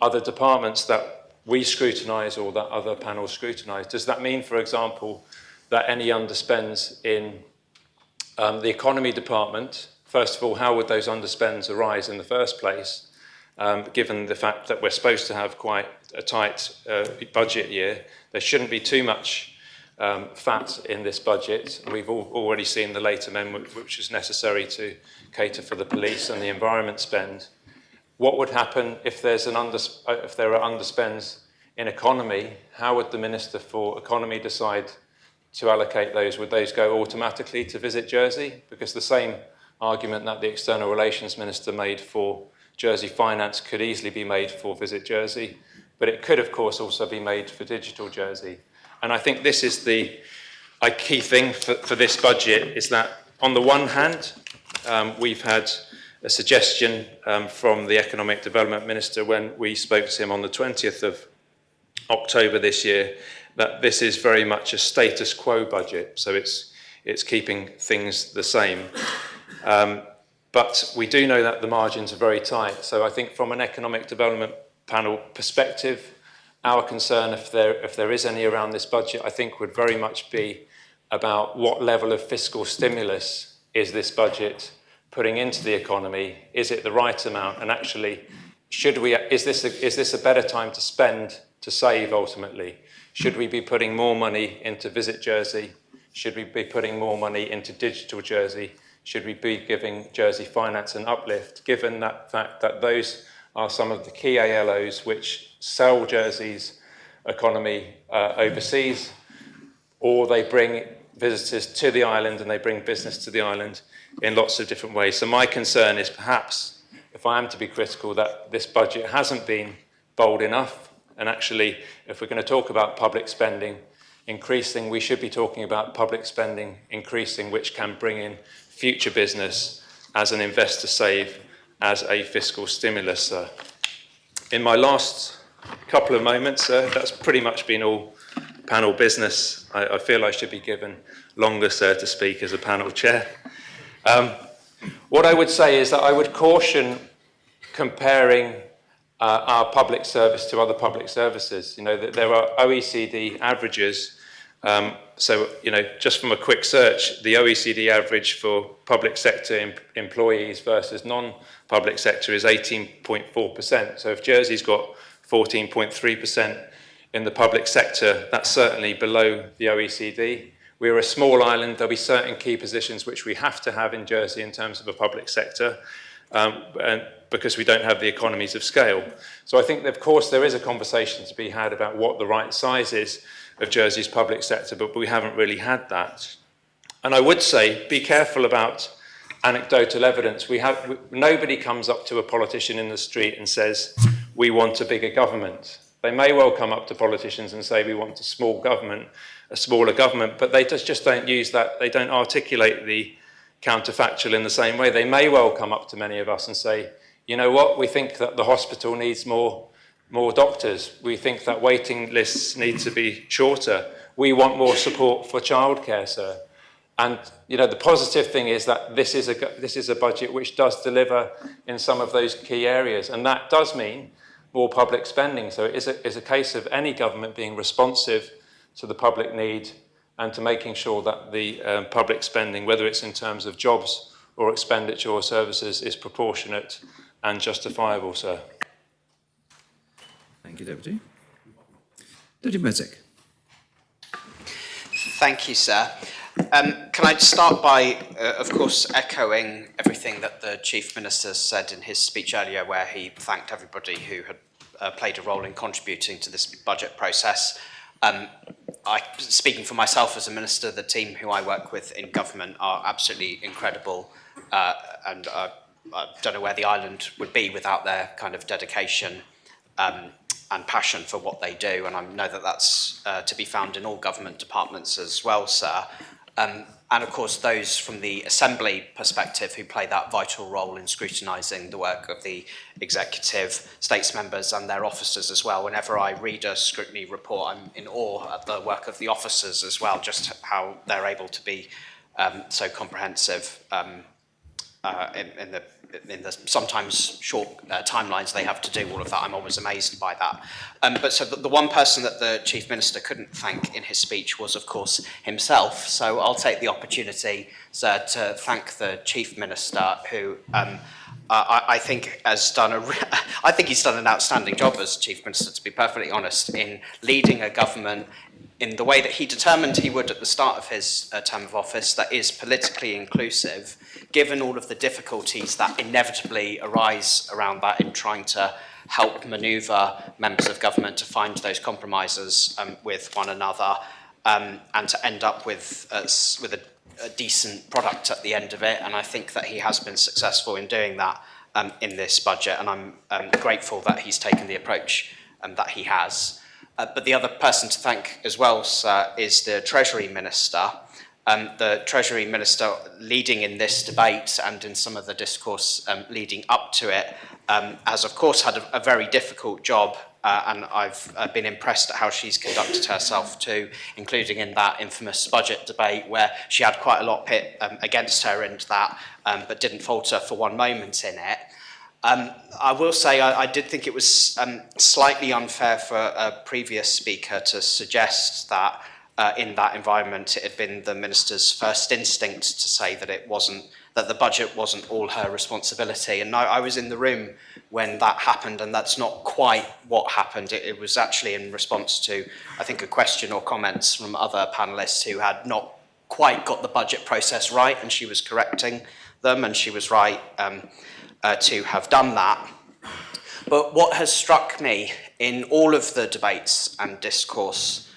G: other departments that we scrutinise or that other panels scrutinise? Does that mean, for example, that any underspends in the economy department, first of all, how would those underspends arise in the first place, given the fact that we're supposed to have quite a tight budget year? There shouldn't be too much fat in this budget. We've already seen the late amendment, which is necessary to cater for the police and the environment spend. What would happen if there are underspends in economy? How would the Minister for Economy decide to allocate those? Would those go automatically to Visit Jersey? Because the same argument that the External Relations Minister made for Jersey Finance could easily be made for Visit Jersey, but it could, of course, also be made for Digital Jersey. And I think this is the key thing for this budget, is that on the one hand, we've had a suggestion from the Economic Development Minister when we spoke to him on the 20th of October this year, that this is very much a status quo budget, so it's keeping things the same. But we do know that the margins are very tight, so I think from an Economic Development Panel perspective, our concern, if there is any around this budget, I think would very much be about what level of fiscal stimulus is this budget putting into the economy. Is it the right amount? And actually, is this a better time to spend to save ultimately? Should we be putting more money into Visit Jersey? Should we be putting more money into Digital Jersey? Should we be giving Jersey Finance an uplift, given that fact that those are some of the key ALOs which sell Jersey's economy overseas, or they bring visitors to the island and they bring business to the island in lots of different ways. So my concern is perhaps, if I am to be critical, that this budget hasn't been bold enough. And actually, if we're going to talk about public spending increasing, we should be talking about public spending increasing, which can bring in future business as an investor save, as a fiscal stimulus. In my last couple of moments, that's pretty much been all panel business. I feel I should be given longer, sir, to speak as a panel chair. What I would say is that I would caution comparing our public service to other public services. That there are OECD averages. So, just from a quick search, the OECD average for public sector employees versus non-public sector is 18.4%. So if Jersey's got 14.3% in the public sector, that's certainly below the OECD. We're a small island. There'll be certain key positions which we have to have in Jersey in terms of a public sector, and because we don't have the economies of scale. So I think, of course, there is a conversation to be had about what the right size is of Jersey's public sector, but we haven't really had that. And I would say, be careful about anecdotal evidence. Nobody comes up to a politician in the street and says, we want a bigger government. They may well come up to politicians and say, we want a smaller government, but they just don't use that. They don't articulate the counterfactual in the same way. They may well come up to many of us and say, you know what, we think that the hospital needs more doctors. We think that waiting lists need to be shorter. We want more support for childcare, sir. And the positive thing is that this is a budget which does deliver in some of those key areas, and that does mean more public spending. So it is a case of any government being responsive to the public need and to making sure that the public spending, whether it's in terms of jobs or expenditure or services, is proportionate and justifiable, sir.
B: Thank you, Deputy. Deputy Mezek.
H: Thank you, sir. Can I start by, of course, echoing everything that the Chief Minister said in his speech earlier, where he thanked everybody who had played a role in contributing to this budget process. Speaking for myself as a minister, the team who I work with in government are absolutely incredible, and I don't know where the island would be without their kind of dedication and passion for what they do, and I know that that's to be found in all government departments as well, sir. And of course those from the Assembly perspective who play that vital role in scrutinising the work of the executive, states members and their officers as well. Whenever I read a scrutiny report, I'm in awe at the work of the officers as well, just how they're able to be so comprehensive in the sometimes short timelines they have to do all of that. I'm always amazed by that. But so the one person that the Chief Minister couldn't thank in his speech was, of course, himself. So I'll take the opportunity, sir, to thank the Chief Minister, who I think has done I think he's done an outstanding job as Chief Minister, to be perfectly honest, in leading a government in the way that he determined he would at the start of his term of office, that is politically inclusive, given all of the difficulties that inevitably arise around that in trying to help manoeuvre members of government to find those compromises with one another and to end up with a decent product at the end of it. And I think that he has been successful in doing that in this budget, and I'm grateful that he's taken the approach that he has. But the other person to thank as well, sir, is the Treasury Minister. The Treasury Minister leading in this debate and in some of the discourse leading up to it has of course had a very difficult job, and I've been impressed at how she's conducted herself too, including in that infamous budget debate where she had quite a lot pit against her in that, but didn't falter for one moment in it. I will say I did think it was slightly unfair for a previous speaker to suggest that in that environment it had been the minister's first instinct to say that that the budget wasn't all her responsibility. And I was in the room when that happened, and that's not quite what happened. It was actually in response to, I think, a question or comments from other panellists who had not quite got the budget process right, and she was correcting them, and she was right to have done that. But what has struck me in all of the debates and discourse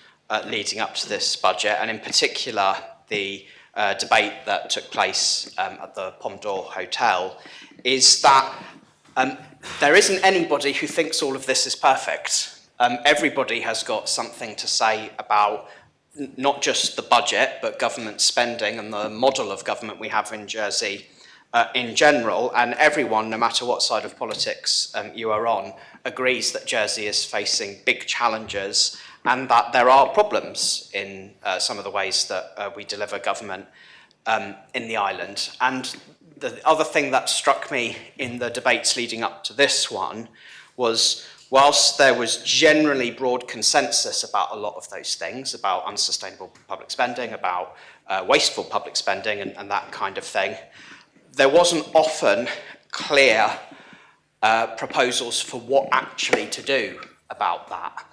H: leading up to this budget, and in particular the debate that took place at the Pomdor Hotel, is that there isn't anybody who thinks all of this is perfect. Everybody has got something to say about not just the budget, but government spending and the model of government we have in Jersey in general, and everyone, no matter what side of politics you are on, agrees that Jersey is facing big challenges and that there are problems in some of the ways that we deliver government in the island. And the other thing that struck me in the debates leading up to this one was, whilst there was generally broad consensus about a lot of those things, about unsustainable public spending, about wasteful public spending and that kind of thing, there wasn't often clear proposals for what actually to do about that.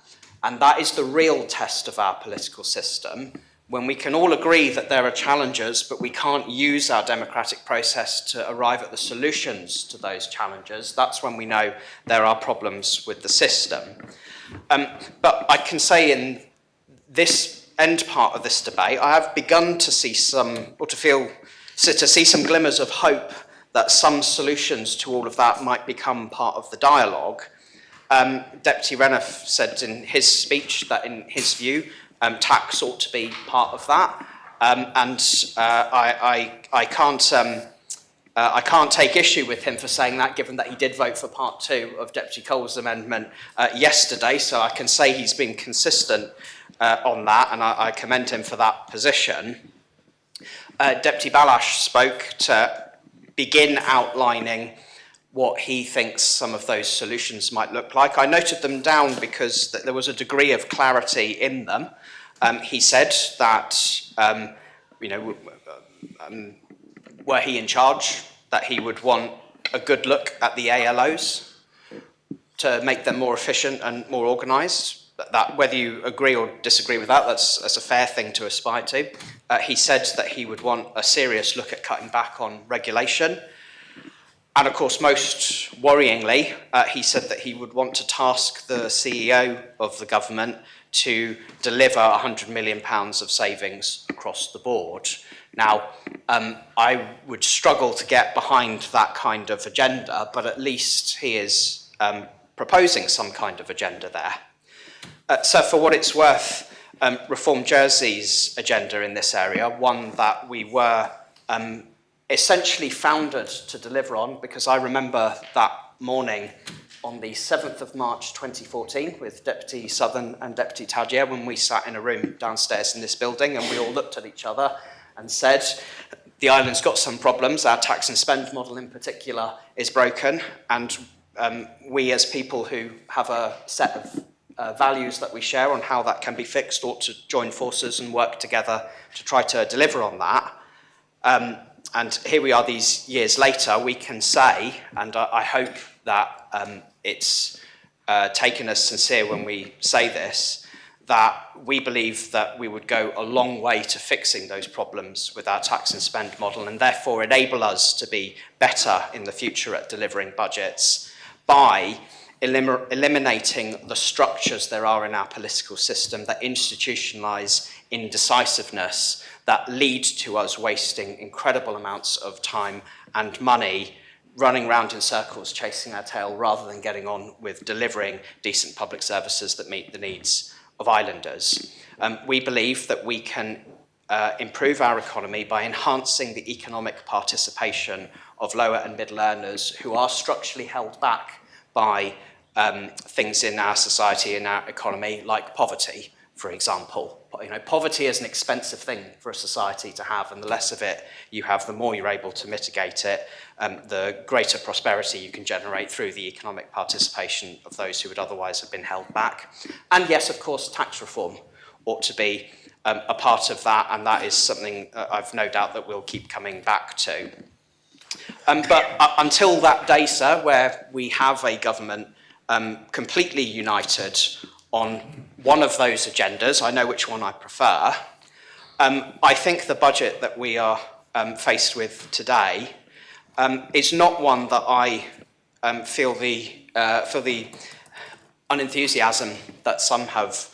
H: And that is the real test of our political system. When we can all agree that there are challenges, but we can't use our democratic process to arrive at the solutions to those challenges, that's when we know there are problems with the system. But I can say in this end part of this debate, I have begun to see some glimmers of hope that some solutions to all of that might become part of the dialogue. Deputy Renouf said in his speech that in his view, tax ought to be part of that. I can't take issue with him for saying that, given that he did vote for part 2 of Deputy Cole's amendment yesterday, so I can say he's been consistent on that, and I commend him for that position. Deputy Balash spoke to begin outlining what he thinks some of those solutions might look like. I noted them down because there was a degree of clarity in them. He said that, were he in charge, that he would want a good look at the ALOs to make them more efficient and more organised. That, whether you agree or disagree with that, that's a fair thing to aspire to. he said that he would want a serious look at cutting back on regulation. And of course, most worryingly, he said that he would want to task the CEO of the government to deliver £100 million of savings across the board. Now, I would struggle to get behind that kind of agenda, but at least he is proposing some kind of agenda there. So for what it's worth, Reform Jersey's agenda in this area, one that we were essentially founded to deliver on, because I remember that morning on the 7th of March 2014 with Deputy Southern and Deputy Tadjer when we sat in a room downstairs in this building and we all looked at each other and said, the island's got some problems, our tax and spend model in particular is broken, and we as people who have a set of values that we share on how that can be fixed ought to join forces and work together to try to deliver on that. And here we are these years later, we can say, and I hope that it's taken as sincere when we say this, that we believe that we would go a long way to fixing those problems with our tax and spend model, and therefore enable us to be better in the future at delivering budgets by eliminating the structures there are in our political system that institutionalise indecisiveness, that lead to us wasting incredible amounts of time and money running around in circles chasing our tail rather than getting on with delivering decent public services that meet the needs of islanders. We believe that we can improve our economy by enhancing the economic participation of lower and middle earners who are structurally held back by things in our society, in our economy, like poverty, for example. You know, poverty is an expensive thing for a society to have, and the less of it you have, the more you're able to mitigate it, the greater prosperity you can generate through the economic participation of those who would otherwise have been held back. And yes, of course, tax reform ought to be a part of that, and that is something I've no doubt that we'll keep coming back to. But until that day, sir, where we have a government completely united on one of those agendas, I know which one I prefer, I think the budget that we are faced with today is not one that I feel the unenthusiasm that some have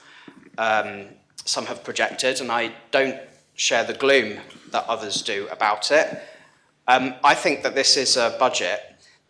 H: projected, and I don't share the gloom that others do about it. I think that this is a budget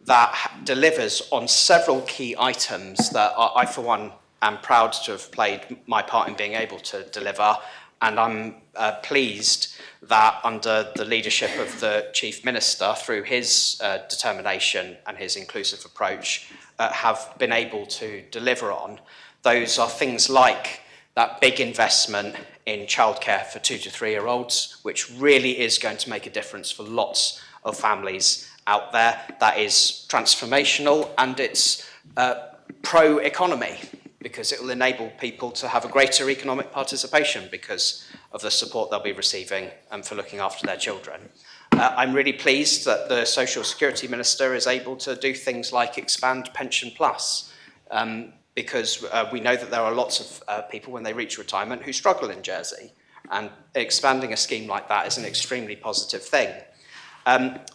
H: that delivers on several key items that I, for one, am proud to have played my part in being able to deliver, and I'm pleased that under the leadership of the Chief Minister, through his determination and his inclusive approach, have been able to deliver on. Those are things like that big investment in childcare for 2 to 3 year olds, which really is going to make a difference for lots of families out there. That is transformational, and it's pro-economy, because it will enable people to have a greater economic participation because of the support they'll be receiving for looking after their children. I'm really pleased that the Social Security Minister is able to do things like expand Pension Plus, because we know that there are lots of people when they reach retirement who struggle in Jersey, and expanding a scheme like that is an extremely positive thing.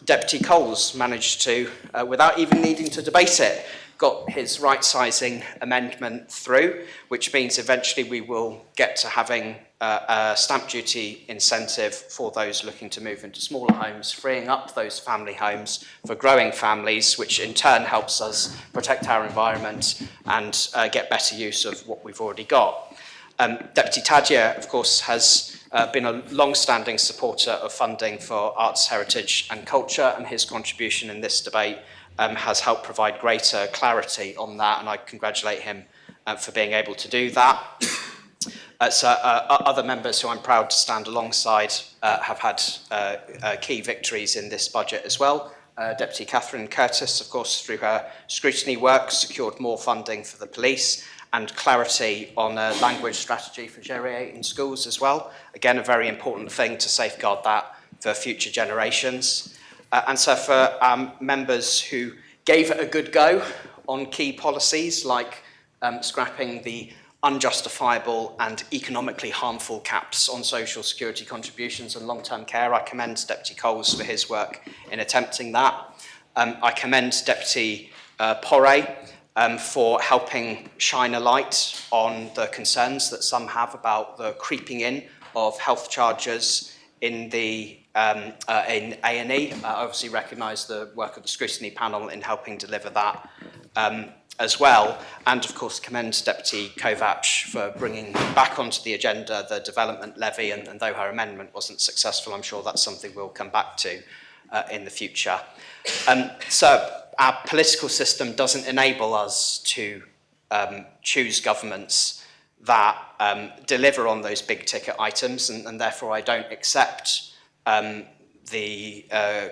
H: Deputy Coles managed to, without even needing to debate it, got his right-sizing amendment through, which means eventually we will get to having a stamp duty incentive for those looking to move into smaller homes, freeing up those family homes for growing families, which in turn helps us protect our environment and get better use of what we've already got. Deputy Tadjer, of course, has been a long-standing supporter of funding for arts, heritage and culture, and his contribution in this debate has helped provide greater clarity on that, and I congratulate him for being able to do that. Other members who I'm proud to stand alongside have had key victories in this budget as well. Deputy Catherine Curtis, of course, through her scrutiny work, secured more funding for the police and clarity on a language strategy for Gerier in schools as well. Again, a very important thing to safeguard that for future generations. And so for members who gave it a good go on key policies like scrapping the unjustifiable and economically harmful caps on social security contributions and long-term care. I commend Deputy Coles for his work in attempting that. I commend Deputy Porre for helping shine a light on the concerns that some have about the creeping in of health charges in the in A&E. I obviously recognise the work of the scrutiny panel in helping deliver that as well, and of course commend Deputy Kovac for bringing back onto the agenda the development levy, and though her amendment wasn't successful, I'm sure that's something we'll come back to in the future. So our political system doesn't enable us to choose governments that deliver on those big ticket items, and therefore I don't accept the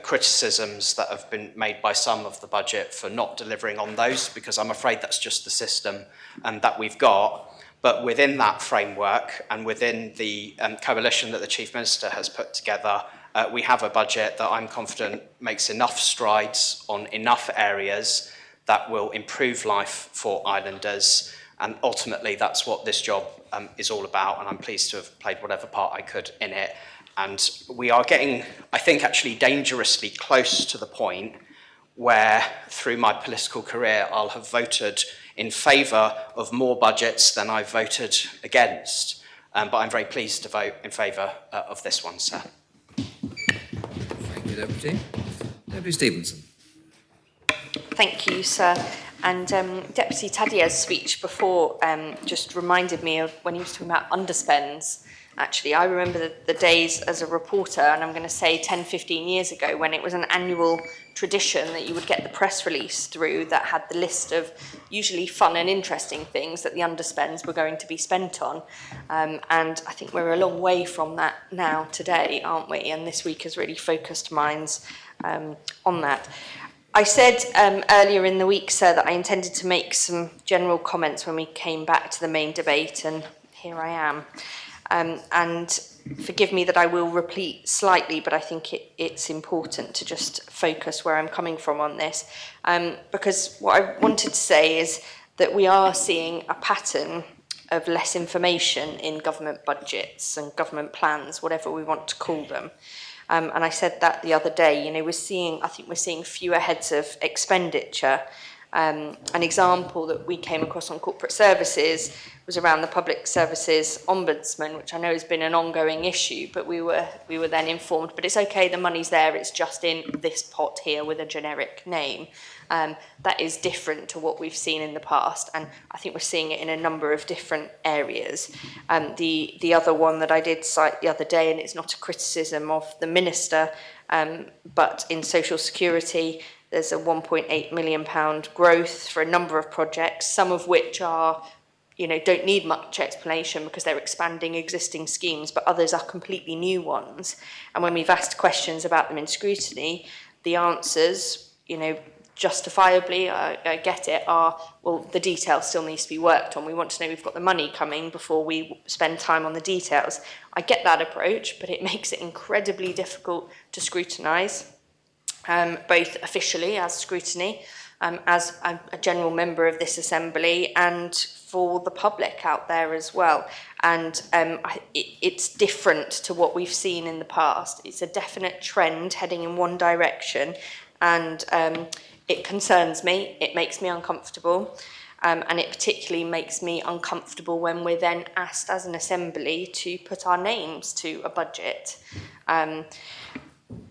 H: criticisms that have been made by some of the budget for not delivering on those, because I'm afraid that's just the system that we've got. But within that framework and within the coalition that the Chief Minister has put together, we have a budget that I'm confident makes enough strides on enough areas that will improve life for islanders. And ultimately, that's what this job is all about. And I'm pleased to have played whatever part I could in it. And we are getting, I think, actually dangerously close to the point where, through my political career, I'll have voted in favour of more budgets than I've voted against. But I'm very pleased to vote in favour of this one, sir.
B: Thank you, Deputy. Deputy Stevenson.
I: Thank you, sir. And Deputy Tadia's speech before just reminded me of when he was talking about underspends. Actually, I remember the days as a reporter, and I'm going to say 10, 15 years ago, when it was an annual tradition that you would get the press release through that had the list of usually fun and interesting things that the underspends were going to be spent on. And I think we're a long way from that now today, aren't we? And this week has really focused minds on that. I said earlier in the week, sir, that I intended to make some general comments when we came back to the main debate, and here I am. And forgive me that I will repeat slightly, but I think it's important to just focus where I'm coming from on this. Because what I wanted to say is that we are seeing a pattern of less information in government budgets and government plans, whatever we want to call them. And I said that the other day, I think we're seeing fewer heads of expenditure. An example that we came across on corporate services was around the Public Services Ombudsman, which I know has been an ongoing issue, but we were then informed, but it's okay, the money's there, it's just in this pot here with a generic name. That is different to what we've seen in the past, and I think we're seeing it in a number of different areas. The other one that I did cite the other day, and it's not a criticism of the Minister, but in social security, there's a £1.8 million growth for a number of projects, some of which are, don't need much explanation because they're expanding existing schemes, but others are completely new ones. And when we've asked questions about them in scrutiny, the answers, justifiably, I get it, are, well, the detail still needs to be worked on. We want to know we've got the money coming before we spend time on the details. I get that approach, but it makes it incredibly difficult to scrutinise. Both officially as scrutiny, as a general member of this assembly, and for the public out there as well. And it's different to what we've seen in the past. It's a definite trend heading in one direction, and it concerns me, it makes me uncomfortable, and it particularly makes me uncomfortable when we're then asked as an assembly to put our names to a budget.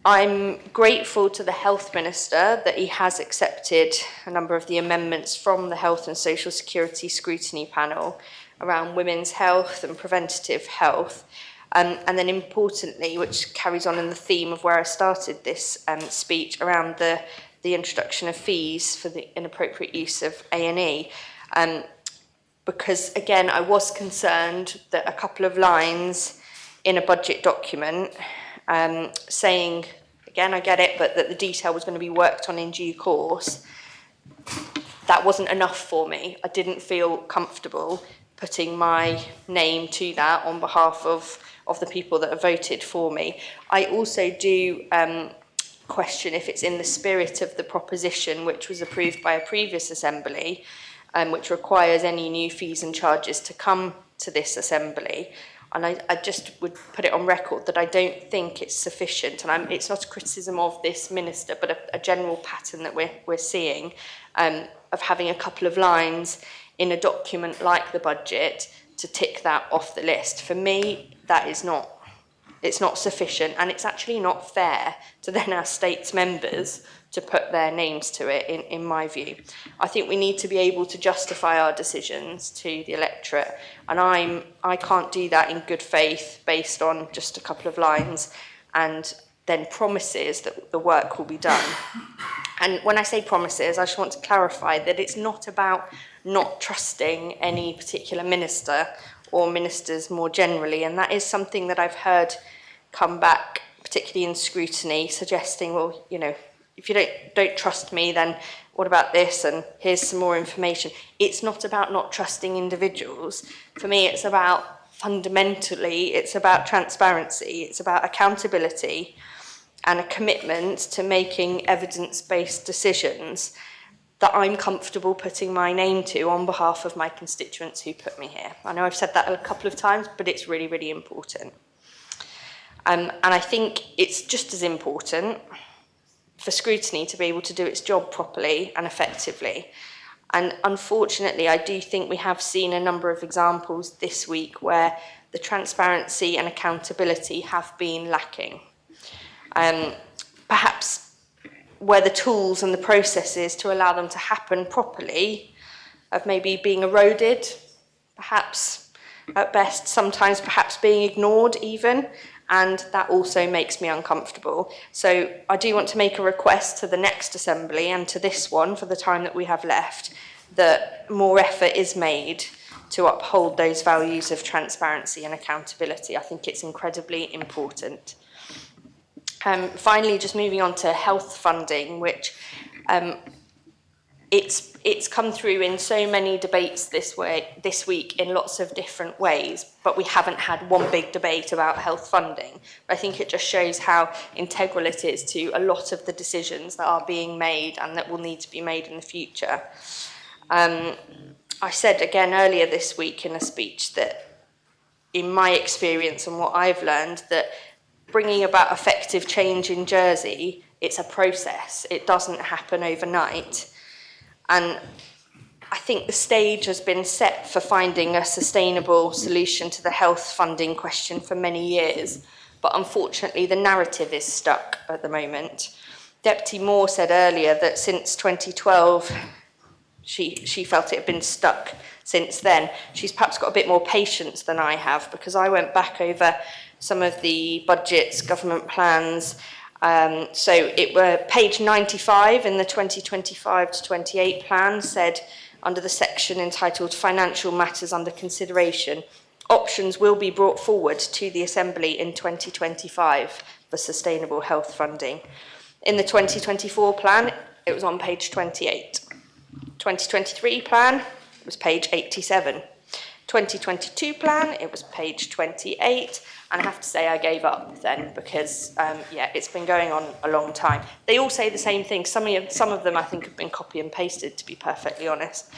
I: I'm grateful to the Health Minister that he has accepted a number of the amendments from the Health and Social Security Scrutiny Panel around women's health and preventative health. And then importantly, which carries on in the theme of where I started this speech, around the introduction of fees for the inappropriate use of A&E. Because again, I was concerned that a couple of lines in a budget document saying, again, I get it, but that the detail was going to be worked on in due course, that wasn't enough for me. I didn't feel comfortable putting my name to that on behalf of the people that have voted for me. I also do question if it's in the spirit of the proposition which was approved by a previous assembly, which requires any new fees and charges to come to this assembly. And I just would put it on record that I don't think it's sufficient, and it's not a criticism of this minister, but a general pattern that we're seeing of having a couple of lines in a document like the budget to tick that off the list. For me, that is not, it's not sufficient, and it's actually not fair to then our states members to put their names to it, in my view. I think we need to be able to justify our decisions to the electorate, and I can't do that in good faith based on just a couple of lines and then promises that the work will be done. And when I say promises, I just want to clarify that it's not about not trusting any particular minister or ministers more generally, and that is something that I've heard come back, particularly in scrutiny, suggesting, well, you know, if you don't trust me, then what about this? And here's some more information. It's not about not trusting individuals. For me, it's about fundamentally, it's about transparency. It's about accountability and a commitment to making evidence-based decisions that I'm comfortable putting my name to on behalf of my constituents who put me here. I know I've said that a couple of times, but it's really, really important. And I think it's just as important for scrutiny to be able to do its job properly and effectively. And unfortunately, I do think we have seen a number of examples this week where the transparency and accountability have been lacking. Perhaps where the tools and the processes to allow them to happen properly of maybe being eroded, perhaps at best, sometimes perhaps being ignored even, and that also makes me uncomfortable. So I do want to make a request to the next assembly and to this one for the time that we have left, that more effort is made to uphold those values of transparency and accountability. I think it's incredibly important. Finally, just moving on to health funding, which it's come through in so many debates this week in lots of different ways, but we haven't had one big debate about health funding. I think it just shows how integral it is to a lot of the decisions that are being made and that will need to be made in the future. I said again earlier this week in a speech that in my experience and what I've learned, that bringing about effective change in Jersey, it's a process. It doesn't happen overnight. And I think the stage has been set for finding a sustainable solution to the health funding question for many years. But unfortunately, the narrative is stuck at the moment. Deputy Moore said earlier that since 2012, she felt it had been stuck since then. She's perhaps got a bit more patience than I have, because I went back over some of the budgets, government plans. So it were page 95 in the 2025 to 28 plan said, under the section entitled Financial Matters Under Consideration, options will be brought forward to the Assembly in 2025 for sustainable health funding. In the 2024 plan, it was on page 28. 2023 plan was page 87. 2022 plan, it was page 28. And I have to say I gave up then because, it's been going on a long time. They all say the same thing. Some of them I think have been copy and pasted, to be perfectly honest.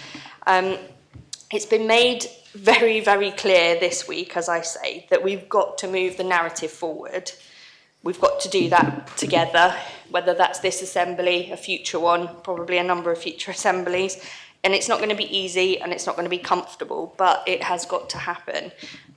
I: It's been made very, very clear this week, as I say, that we've got to move the narrative forward. We've got to do that together, whether that's this assembly, a future one, probably a number of future assemblies. And it's not going to be easy and it's not going to be comfortable, but it has got to happen.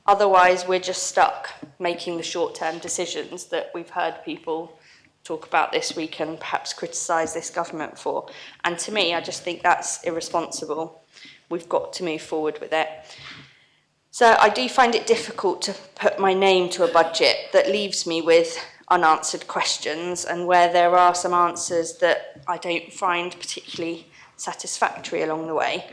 I: Otherwise, we're just stuck making the short-term decisions that we've heard people talk about this week and perhaps criticise this government for. And to me, I just think that's irresponsible. We've got to move forward with it. So I do find it difficult to put my name to a budget that leaves me with unanswered questions and where there are some answers that I don't find particularly satisfactory along the way.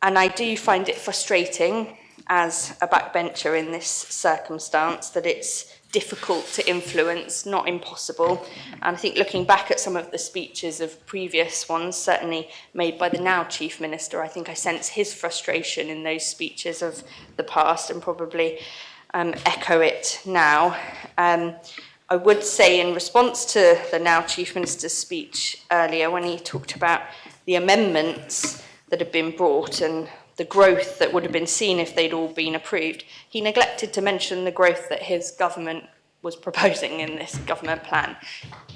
I: And I do find it frustrating as a backbencher in this circumstance that it's difficult to influence, not impossible. And I think looking back at some of the speeches of previous ones, certainly made by the now Chief Minister, I think I sense his frustration in those speeches of the past and probably echo it now. I would say in response to the now Chief Minister's speech earlier when he talked about the amendments, that had been brought and the growth that would have been seen if they'd all been approved, he neglected to mention the growth that his government was proposing in this government plan.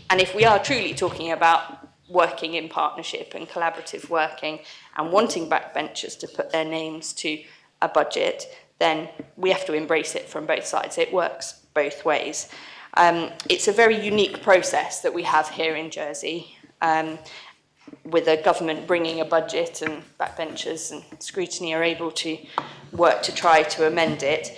I: And if we are truly talking about working in partnership and collaborative working and wanting backbenchers to put their names to a budget, then we have to embrace it from both sides. It works both ways. It's a very unique process that we have here in Jersey, with a government bringing a budget and backbenchers and scrutiny are able to work to try to amend it.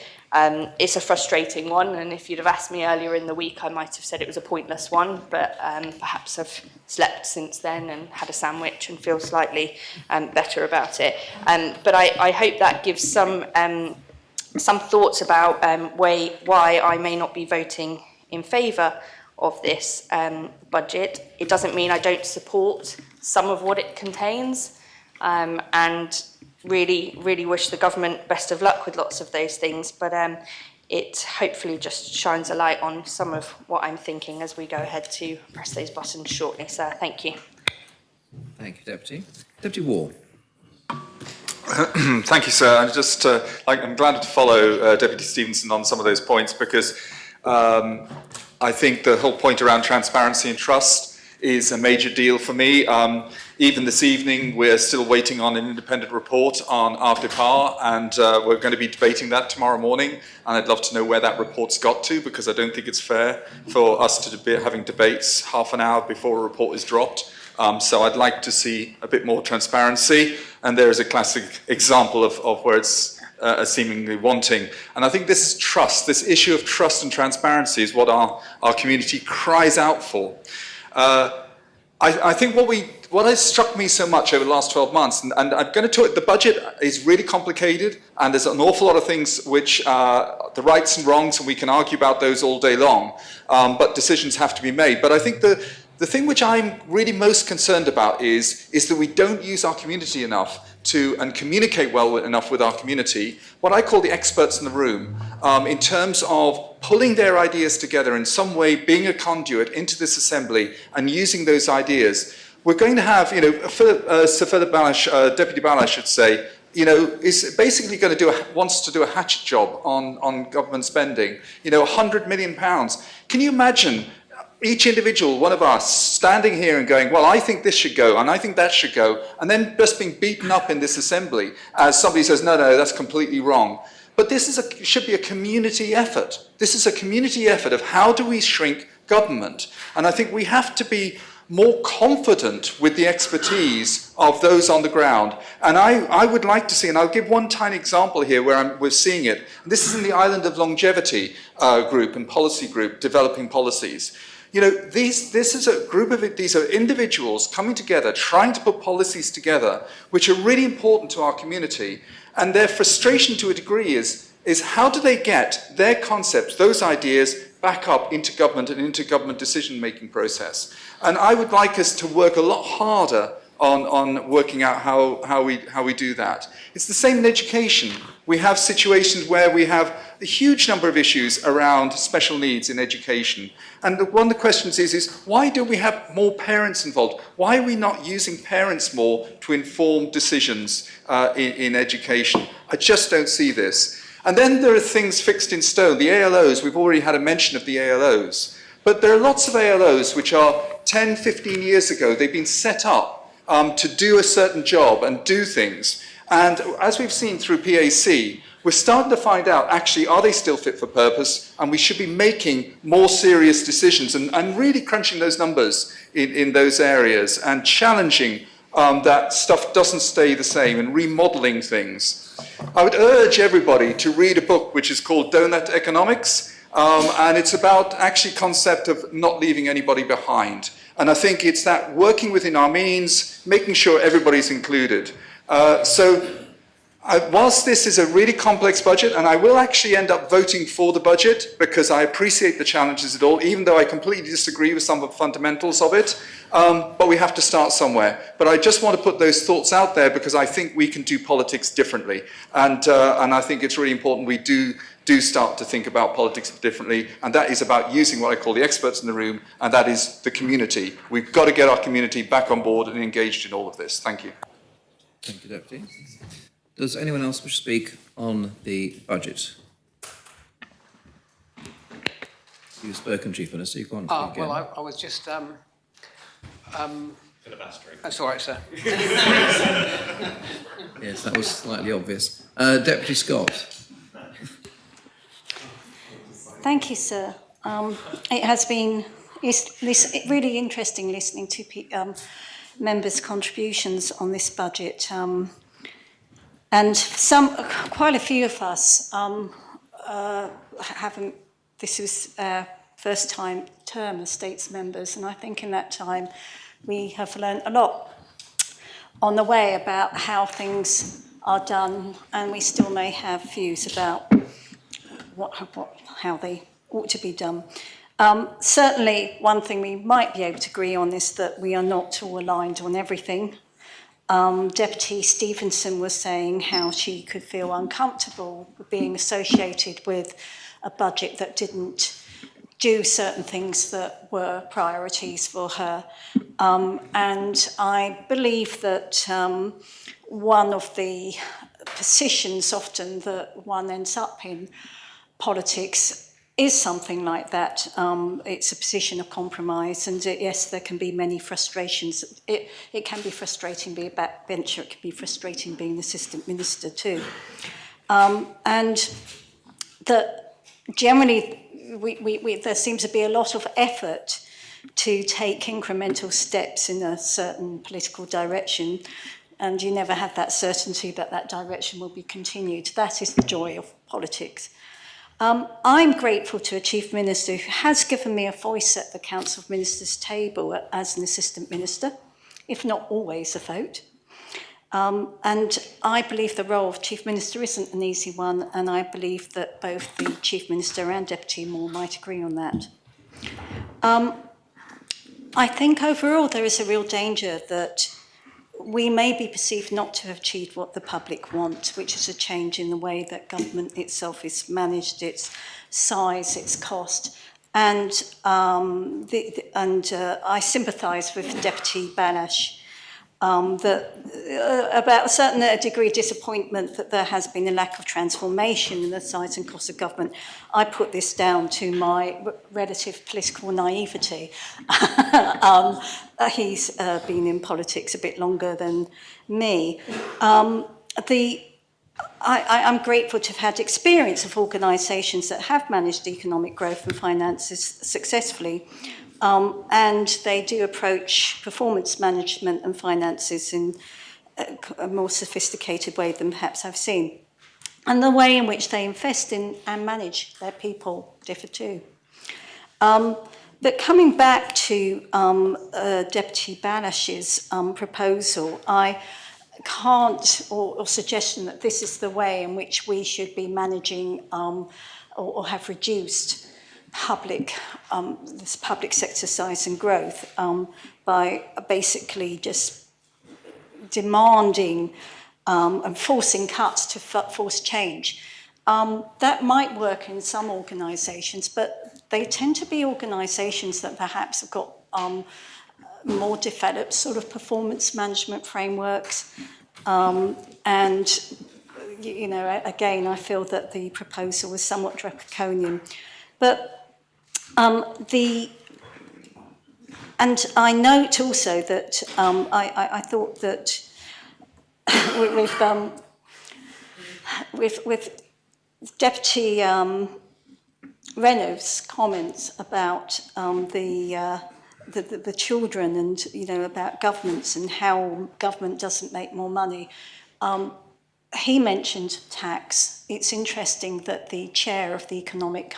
I: It's a frustrating one, and if you'd have asked me earlier in the week, I might have said it was a pointless one, but perhaps I've slept since then and had a sandwich and feel slightly better about it. But I hope that gives some thoughts about why I may not be voting in favour of this budget. It doesn't mean I don't support some of what it contains, and really wish the government best of luck with lots of those things, but it hopefully just shines a light on some of what I'm thinking as we go ahead to press those buttons shortly. So thank you.
B: Thank you, Deputy. Deputy Ward.
J: Thank you, sir. I'm glad to follow Deputy Stevenson on some of those points, because I think the whole point around transparency and trust is a major deal for me. Even this evening, we're still waiting on an independent report on AFDIPAR, and we're going to be debating that tomorrow morning. And I'd love to know where that report's got to, because I don't think it's fair for us to be having debates half an hour before a report is dropped. So I'd like to see a bit more transparency, and there is a classic example of where it's seemingly wanting. And I think this is trust. This issue of trust and transparency is what our community cries out for. I think what has struck me so much over the last 12 months, and I'm going to talk, the budget is really complicated, and there's an awful lot of things which the rights and wrongs, and we can argue about those all day long, but decisions have to be made. But I think the thing which I'm really most concerned about is that we don't use our community enough and communicate well enough with our community, what I call the experts in the room, in terms of pulling their ideas together in some way, being a conduit into this assembly and using those ideas. We're going to have, Sir Philip Balash, Deputy Balash should say, is basically going to wants to do a hatchet job on government spending, £100 million. Can you imagine each individual, one of us, standing here and going, well, I think this should go, and I think that should go, and then just being beaten up in this assembly as somebody says, no, that's completely wrong. But this should be a community effort. This is a community effort of how do we shrink government? And I think we have to be more confident with the expertise of those on the ground. And I would like to see, and I'll give one tiny example here where we're seeing it. And this is in the Island of Longevity group and policy group, developing policies. This is a group of these are individuals coming together, trying to put policies together, which are really important to our community. And their frustration to a degree is how do they get their concepts, those ideas, back up into government and into government decision-making process. And I would like us to work a lot harder on working out how we do that. It's the same in education. We have situations where we have a huge number of issues around special needs in education. And one of the questions is why don't we have more parents involved? Why are we not using parents more to inform decisions in education? I just don't see this. And then there are things fixed in stone. The ALOs, we've already had a mention of the ALOs. But there are lots of ALOs which are 10, 15 years ago. They've been set up to do a certain job and do things. And as we've seen through PAC, we're starting to find out, actually, are they still fit for purpose? And we should be making more serious decisions and really crunching those numbers in those areas and challenging that stuff doesn't stay the same and remodeling things. I would urge everybody to read a book which is called Donut Economics, and it's about actually concept of not leaving anybody behind. And I think it's that working within our means, making sure everybody's included. Whilst this is a really complex budget, and I will actually end up voting for the budget because I appreciate the challenges at all, even though I completely disagree with some of the fundamentals of it, but we have to start somewhere. But I just want to put those thoughts out there because I think we can do politics differently. And I think it's really important we do start to think about politics differently, and that is about using what I call the experts in the room, and that is the community. We've got to get our community back on board and engaged in all of this. Thank you.
B: Thank you, Deputy. Does anyone else wish to speak on the budget? You've spoken, Chief Minister. You can't speak again.
K: Well, I was just...
G: Filibustering.
K: That's all right, sir.
B: Yes, that was slightly obvious. Deputy Scott.
L: Thank you, sir. It has been really interesting listening to members' contributions on this budget. And quite a few of us haven't, this is our first term as States members, and I think in that time we have learned a lot on the way about how things are done, and we still may have views about how they ought to be done. Certainly, one thing we might be able to agree on is that we are not all aligned on everything. Deputy Stevenson was saying how she could feel uncomfortable with being associated with a budget that didn't do certain things that were priorities for her. And I believe that one of the positions often that one ends up in politics is something like that. It's a position of compromise, and yes, there can be many frustrations. It can be frustrating being a backbencher, it can be frustrating being an assistant minister too. And that generally there seems to be a lot of effort to take incremental steps in a certain political direction, and you never have that certainty that that direction will be continued. That is the joy of politics. I'm grateful to a Chief Minister who has given me a voice at the Council of Ministers table as an Assistant Minister, if not always a vote. And I believe the role of Chief Minister isn't an easy one, and I believe that both the Chief Minister and Deputy Moore might agree on that. I think overall there is a real danger that we may be perceived not to have achieved what the public want, which is a change in the way that government itself is managed, its size, its cost. And I sympathise with Deputy Balash about a certain degree of disappointment that there has been a lack of transformation in the size and cost of government. I put this down to my relative political naivety. He's been in politics a bit longer than me. I'm grateful to have had experience of organisations that have managed economic growth and finances successfully. And they do approach performance management and finances in a more sophisticated way than perhaps I've seen. And the way in which they invest in and manage their people differ too. But coming back to Deputy Balash's proposal, I can't, or suggestion that this is the way in which we should be managing or have reduced this public sector size and growth by basically just demanding and forcing cuts to force change. That might work in some organisations, but they tend to be organisations that perhaps have got more developed sort of performance management frameworks. And, you know, again, I feel that the proposal was somewhat draconian. But and I note also that I thought that with Deputy Reynolds' comments about the children and, you know, about governments and how government doesn't make more money, he mentioned tax. It's interesting that the chair of the Economic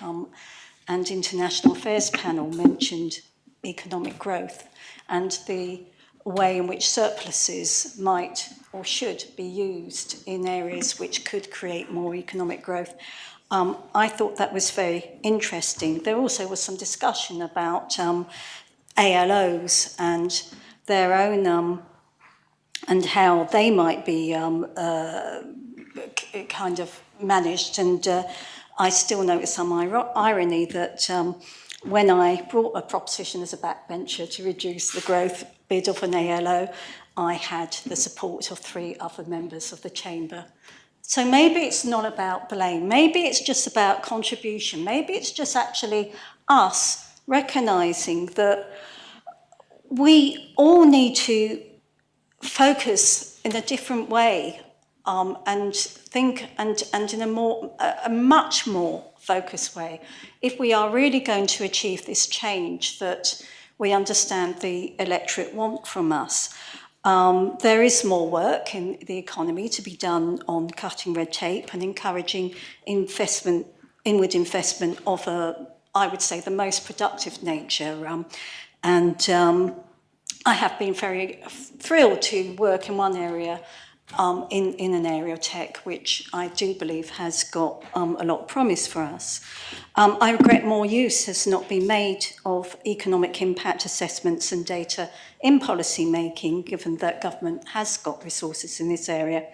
L: and International Affairs panel mentioned economic growth and the way in which surpluses might or should be used in areas which could create more economic growth. I thought that was very interesting. There also was some discussion about ALOs and their own and how they might be kind of managed, and I still notice some irony that when I brought a proposition as a backbencher to reduce the growth bid of an ALO, I had the support of 3 other members of the chamber. So maybe it's not about blame, maybe it's just about contribution, maybe it's just actually us recognising that we all need to focus in a different way and think and in a much more focused way if we are really going to achieve this change that we understand the electorate want from us. There is more work in the economy to be done on cutting red tape and encouraging investment, inward investment of I would say, the most productive nature. I have been very thrilled to work in one area, in an area of tech, which I do believe has got a lot of promise for us. I regret more use has not been made of economic impact assessments and data in policy making, given that government has got resources in this area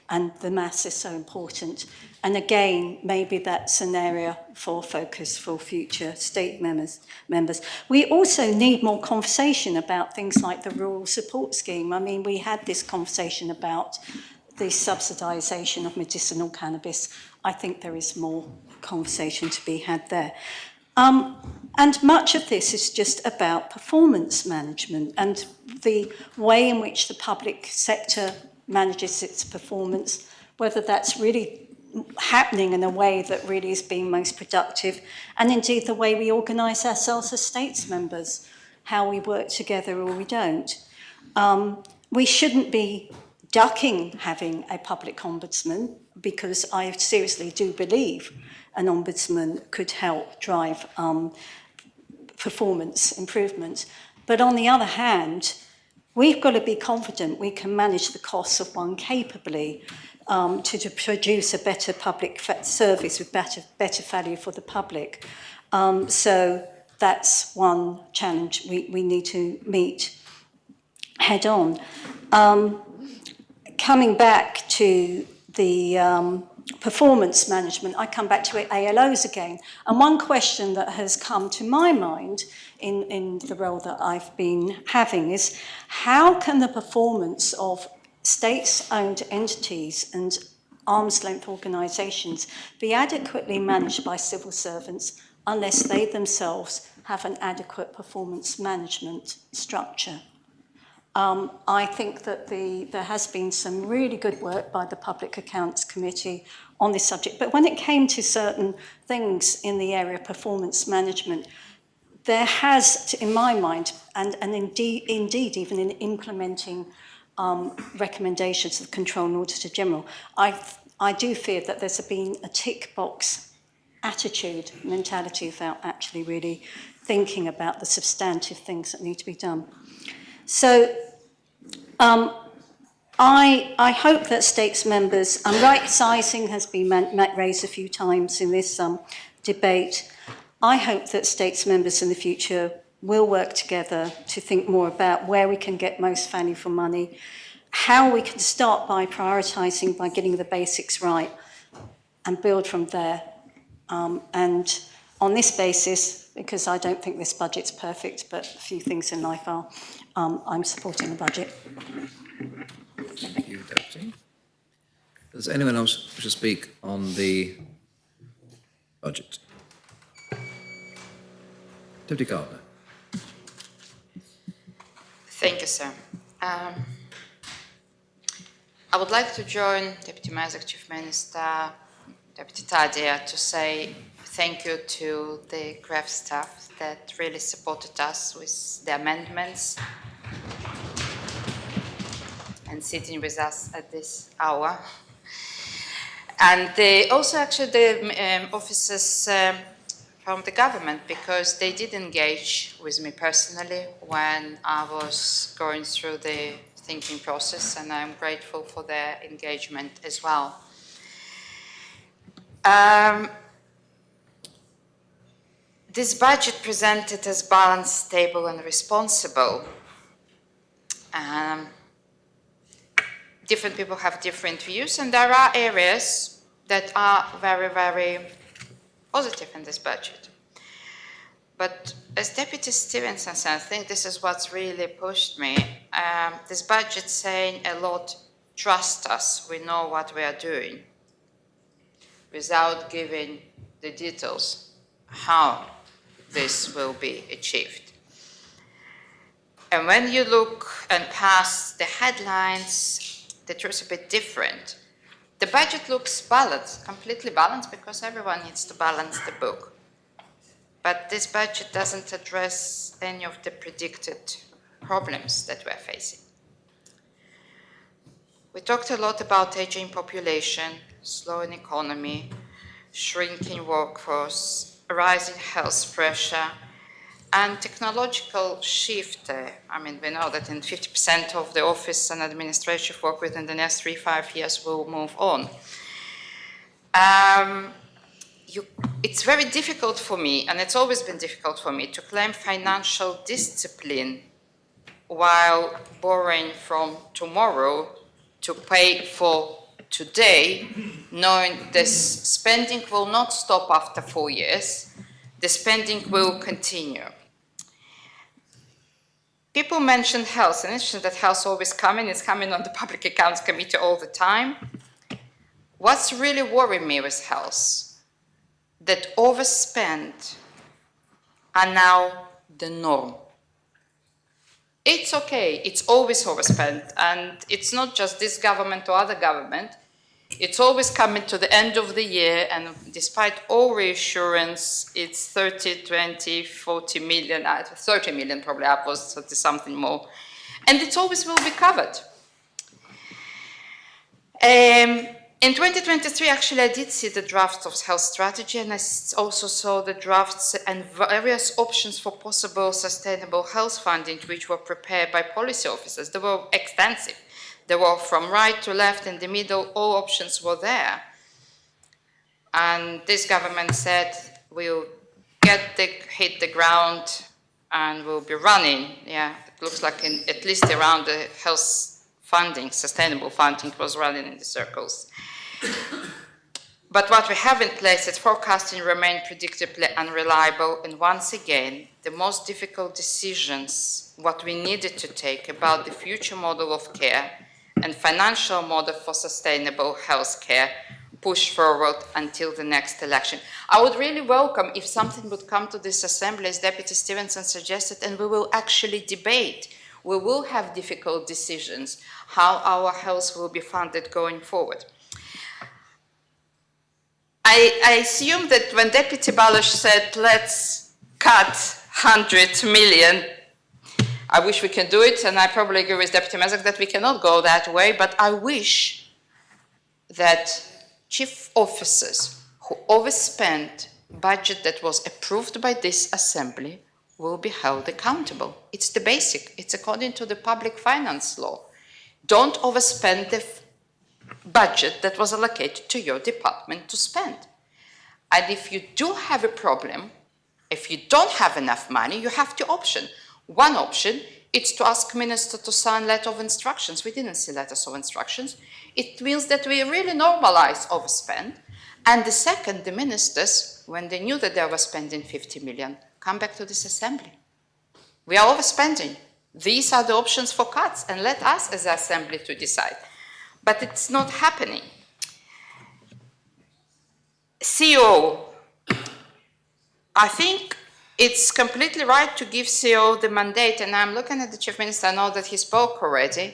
L: and the maths is so important. And again, maybe that's an area for focus for future state members. We also need more conversation about things like the rural support scheme. I mean, we had this conversation about the subsidisation of medicinal cannabis. I think there is more conversation to be had there. And much of this is just about performance management and the way in which the public sector manages its performance, whether that's really happening in a way that really is being most productive, and indeed the way we organise ourselves as states members, how we work together or we don't. We shouldn't be ducking having a public ombudsman, because I seriously do believe an ombudsman could help drive performance improvement. But on the other hand, we've got to be confident we can manage the costs of one capably to produce a better public service with better value for the public. So that's one challenge we need to meet head on. Coming back to the performance management, I come back to ALOs again. And one question that has come to my mind in the role that I've been having is, how can the performance of states-owned entities and arm's-length organisations be adequately managed by civil servants unless they themselves have an adequate performance management structure? I think that there has been some really good work by the Public Accounts Committee on this subject, but when it came to certain things in the area of performance management, there has, in my mind, and indeed even in implementing recommendations of the Controller and Auditor General, I do fear that there's been a tick box attitude, mentality without actually really thinking about the substantive things that need to be done. So I hope that states members, right sizing has been raised a few times in this debate. I hope that states members in the future will work together to think more about where we can get most value for money, how we can start by prioritising, by getting the basics right, and build from there. And on this basis, because I don't think this budget's perfect, but a few things in life are, I'm supporting the budget.
B: Thank you, Deputy. Does anyone else wish to speak on the budget? Deputy Gardner.
K: Thank you, sir. I would like to join Deputy Mazak, Chief Minister, Deputy Tadia, to say thank you to the CREF staff that really supported us with the amendments and sitting with us at this hour. And also actually the officers from the government, because they did engage with me personally when I was going through the thinking process, and I'm grateful for their engagement as well. This budget presented as balanced, stable and responsible. Different people have different views, and there are areas that are very, very positive in this budget. But as Deputy Stevenson said, I think this is what's really pushed me. This budget saying a lot, trust us, we know what we are doing, without giving the details how this will be achieved. And when you look and pass the headlines, the truth is a bit different. The budget looks balanced, completely balanced, because everyone needs to balance the book. But this budget doesn't address any of the predicted problems that we're facing. We talked a lot about aging population, slowing economy, shrinking workforce, rising health pressure, and technological shift. I mean, we know that in 50% of the office and administrative work within the next 3-5 years will move on. It's very difficult for me, and it's always been difficult for me, to claim financial discipline while borrowing from tomorrow to pay for today, knowing this spending will not stop after 4 years. The spending will continue. People mention health, and it's interesting that health always coming. It's coming on the Public Accounts Committee all the time. What's really worrying me with health? That overspend are now the norm. It's okay, it's always overspent, and it's not just this government or other government. It's always coming to the end of the year, and despite all reassurance, it's 30, 20, 40 million, 30 million probably upwards, 30 something more, and it always will be covered. In 2023, actually, I did see the draft of health strategy, and I also saw the drafts and various options for possible sustainable health funding, which were prepared by policy officers. They were extensive. They were from right to left, in the middle, all options were there. And this government said, we'll hit the ground and we'll be running. Yeah, it looks like at least around the health funding, sustainable funding, was running in the circles. But what we have in place is forecasting remain predictably unreliable, and once again, the most difficult decisions, what we needed to take about the future model of care and financial model for sustainable health care, push forward until the next election. I would really welcome if something would come to this assembly, as Deputy Stevenson suggested, and we will actually debate. We will have difficult decisions how our health will be funded going forward. I assume that when Deputy Baloch said, let's cut 100 million, I wish we can do it, and I probably agree with Deputy Mazak that we cannot go that way, but I wish that chief officers who overspent budget that was approved by this assembly will be held accountable. It's the basic. It's according to the public finance law. Don't overspend the budget that was allocated to your department to spend. And if you do have a problem, if you don't have enough money, you have two options. One option is to ask minister to sign letter of instructions. We didn't see letters of instructions. It means that we really normalize overspend. And the second, the ministers, when they knew that they were spending 50 million, come back to this assembly. We are overspending. These are the options for cuts, and let us as assembly to decide. But it's not happening. CEO, I think it's completely right to give CEO the mandate, and I'm looking at the Chief Minister, I know that he spoke already.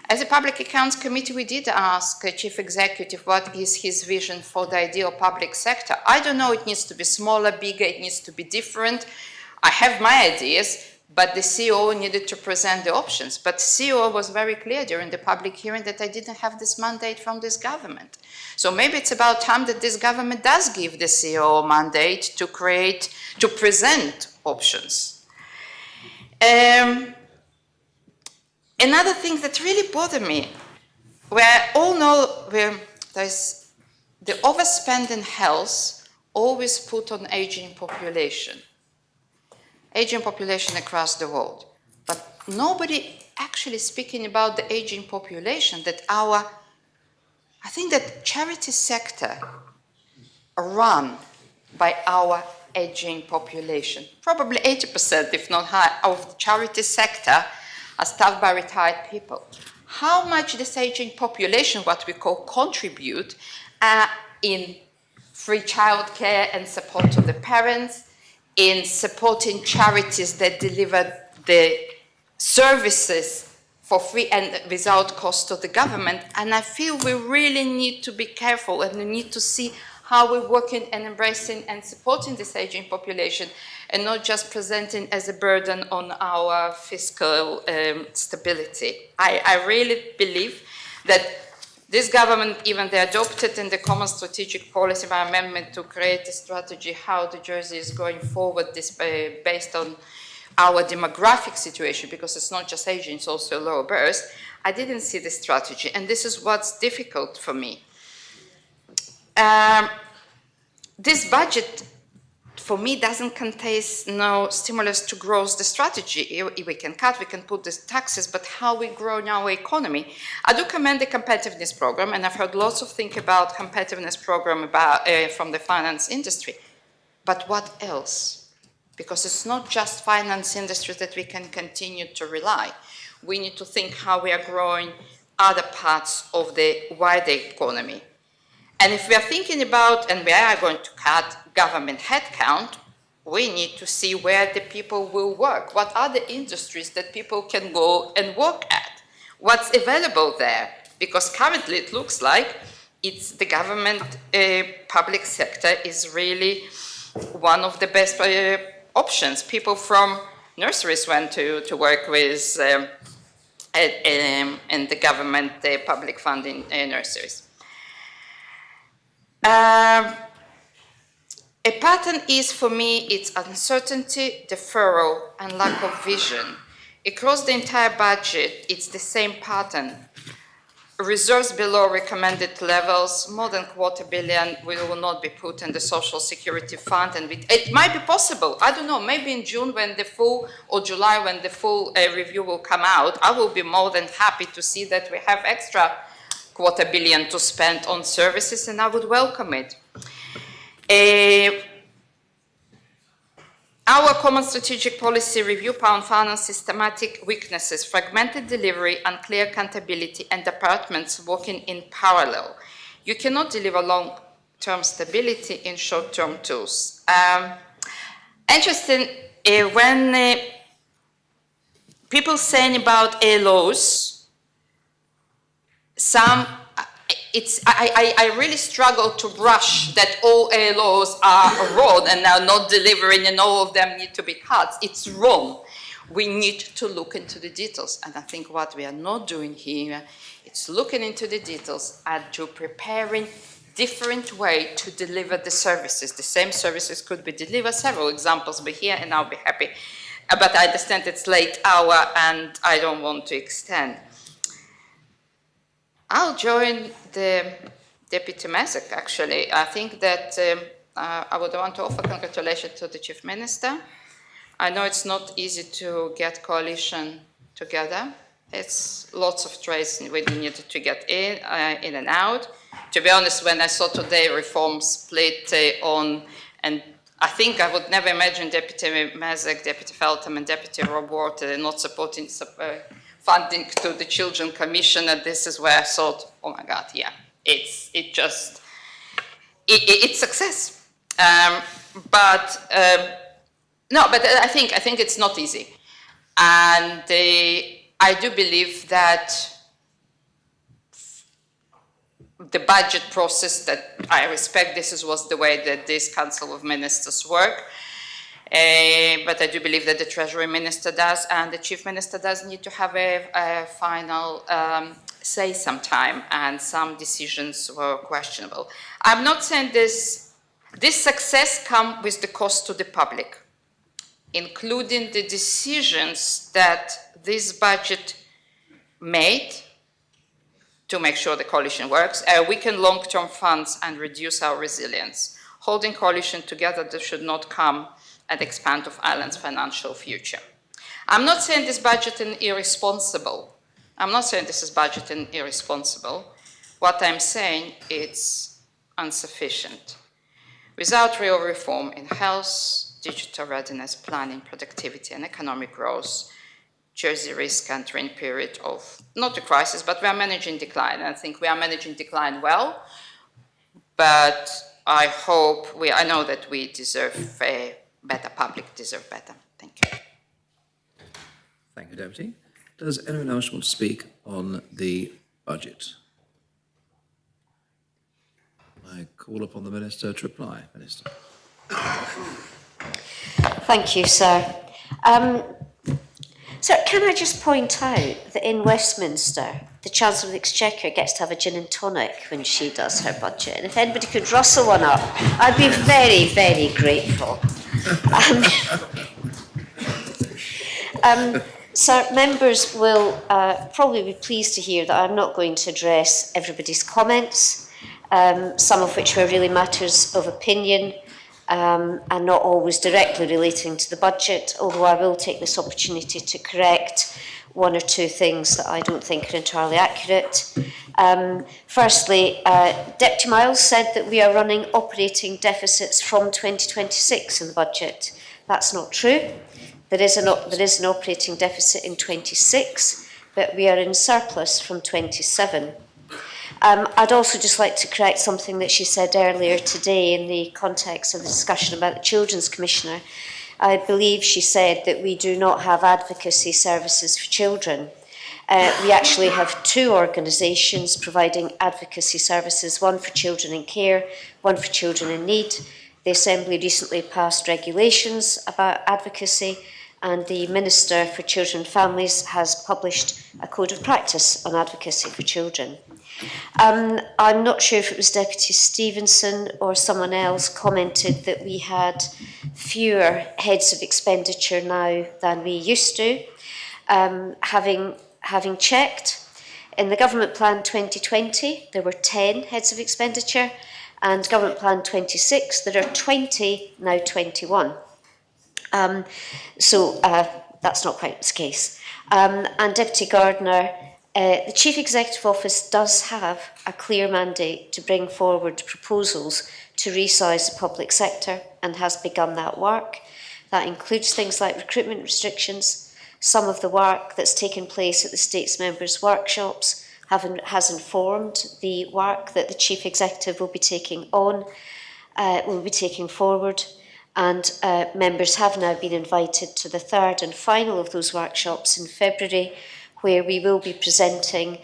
K: As a Public Accounts Committee, we did ask the Chief Executive what is his vision for the ideal public sector. I don't know, it needs to be smaller, bigger, it needs to be different. I have my ideas, but the CEO needed to present the options. But CEO was very clear during the public hearing that I didn't have this mandate from this government. So maybe it's about time that this government does give the CEO a mandate to present options. Another thing that really bothered me, we all know there's the overspend in health always put on aging population across the world. But nobody actually speaking about the aging population, that I think that charity sector run by our aging population. Probably 80%, if not higher, of the charity sector are staffed by retired people. How much this aging population, what we call contribute, in free childcare and support to the parents, in supporting charities that deliver the services for free and without cost to the government. And I feel we really need to be careful and we need to see how we're working and embracing and supporting this aging population and not just presenting as a burden on our fiscal stability. I really believe that this government, even they adopted in the Common Strategic Policy by amendment to create a strategy how the Jersey is going forward this, based on our demographic situation, because it's not just aging, it's also lower birth. I didn't see the strategy, and this is what's difficult for me. This budget, for me, doesn't contain no stimulus to grow the strategy. We can cut, we can put the taxes, but how we grow in our economy. I do commend the competitiveness program, and I've heard lots of things about competitiveness program about, from the finance industry. But what else? Because it's not just finance industry that we can continue to rely. We need to think how we are growing other parts of the wider economy. And if we are thinking about, and we are going to cut government headcount, we need to see where the people will work. What are the industries that people can go and work at? What's available there? Because currently it looks like it's the government public sector is really one of the best options. People from nurseries went to work with in the government public funding nurseries. A pattern is, for me, it's uncertainty, deferral, and lack of vision. Across the entire budget, it's the same pattern. Reserves below recommended levels, more than $250 million will not be put in the Social Security Fund, and it might be possible. I don't know, maybe in June when the full, or July when the full review will come out, I will be more than happy to see that we have extra $250 million to spend on services, and I would welcome it. Our Common Strategic Policy Review found systematic weaknesses, fragmented delivery, unclear accountability, and departments working in parallel. You cannot deliver long-term stability in short-term tools. Interesting, when people saying about ALOs, I really struggle to brush that all ALOs are wrong and are not delivering and all of them need to be cut. It's wrong. We need to look into the details. And I think what we are not doing here is looking into the details and to preparing different way to deliver the services. The same services could be delivered, several examples be here, and I'll be happy. But I understand it's late hour and I don't want to extend. I'll join the Deputy Mazek, actually. I think that I would want to offer congratulations to the Chief Minister. I know it's not easy to get coalition together. It's lots of trades we needed to get in and out. To be honest, when I saw today reform split on, and I think I would never imagine Deputy Mazek, Deputy Feltham, and Deputy Rob Ward not supporting funding to the Children Commission, and this is where I thought, oh my God, yeah, it's success. But I think it's not easy, and I do believe that the budget process that I respect, this was the way that this Council of Ministers work. But I do believe that the Treasury Minister does, and the Chief Minister does need to have a final say sometime, and some decisions were questionable. I'm not saying this success comes with the cost to the public, including the decisions that this budget made to make sure the coalition works, weaken long-term funds and reduce our resilience. Holding coalition together, this should not come at the expense of Ireland's financial future. I'm not saying this budget is irresponsible. I'm not saying this is budget and irresponsible. What I'm saying, it's insufficient. Without real reform in health, digital readiness, planning, productivity and economic growth, Jersey risks entering a period of, not a crisis, but we are managing decline. And I think we are managing decline well, but I know that we deserve better, public deserve better. Thank you.
B: Thank you, Deputy. Does anyone else want to speak on the budget? I call upon the Minister to reply. Minister.
M: Thank you, sir. Sir, can I just point out that in Westminster, the Chancellor of the Exchequer gets to have a gin and tonic when she does her budget. And if anybody could rustle one up, I'd be very, very grateful. Sir, members will probably be pleased to hear that I'm not going to address everybody's comments, some of which were really matters of opinion and not always directly relating to the budget, although I will take this opportunity to correct one or two things that I don't think are entirely accurate. Firstly, Deputy Miles said that we are running operating deficits from 2026 in the budget. That's not true. There is an operating deficit in 26, but we are in surplus from 27. I'd also just like to correct something that she said earlier today in the context of the discussion about the Children's Commissioner. I believe she said that we do not have advocacy services for children. We actually have two organisations providing advocacy services, one for children in care, one for children in need. The Assembly recently passed regulations about advocacy, and the Minister for Children and Families has published a code of practice on advocacy for children. I'm not sure if it was Deputy Stevenson or someone else commented that we had fewer heads of expenditure now than we used to. Having checked, in the Government Plan 2020, there were 10 heads of expenditure, and Government Plan 26, there are 20, now 21. So that's not quite the case. And Deputy Gardner, the Chief Executive Office does have a clear mandate to bring forward proposals to resize the public sector and has begun that work. That includes things like recruitment restrictions. Some of the work that's taken place at the States Members' workshops has informed the work that the Chief Executive will be taking forward. And members have now been invited to the third and final of those workshops in February, where we will be presenting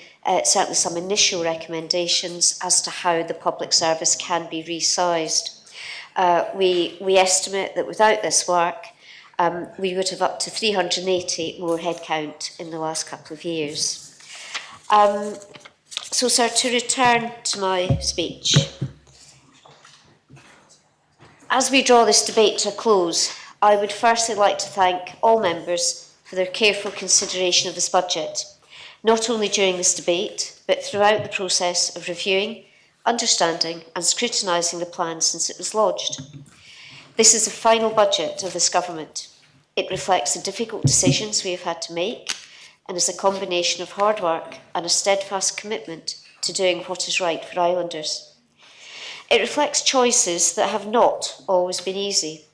M: certainly some initial recommendations as to how the public service can be resized. We estimate that without this work, we would have up to 380 more headcount in the last couple of years. So, sir, to return to my speech. As we draw this debate to a close, I would firstly like to thank all members for their careful consideration of this budget, not only during this debate, but throughout the process of reviewing, understanding and scrutinising the plan since it was lodged. This is the final budget of this government. It reflects the difficult decisions we have had to make and is a combination of hard work and a steadfast commitment to doing what is right for Islanders. It reflects choices that have not always been easy,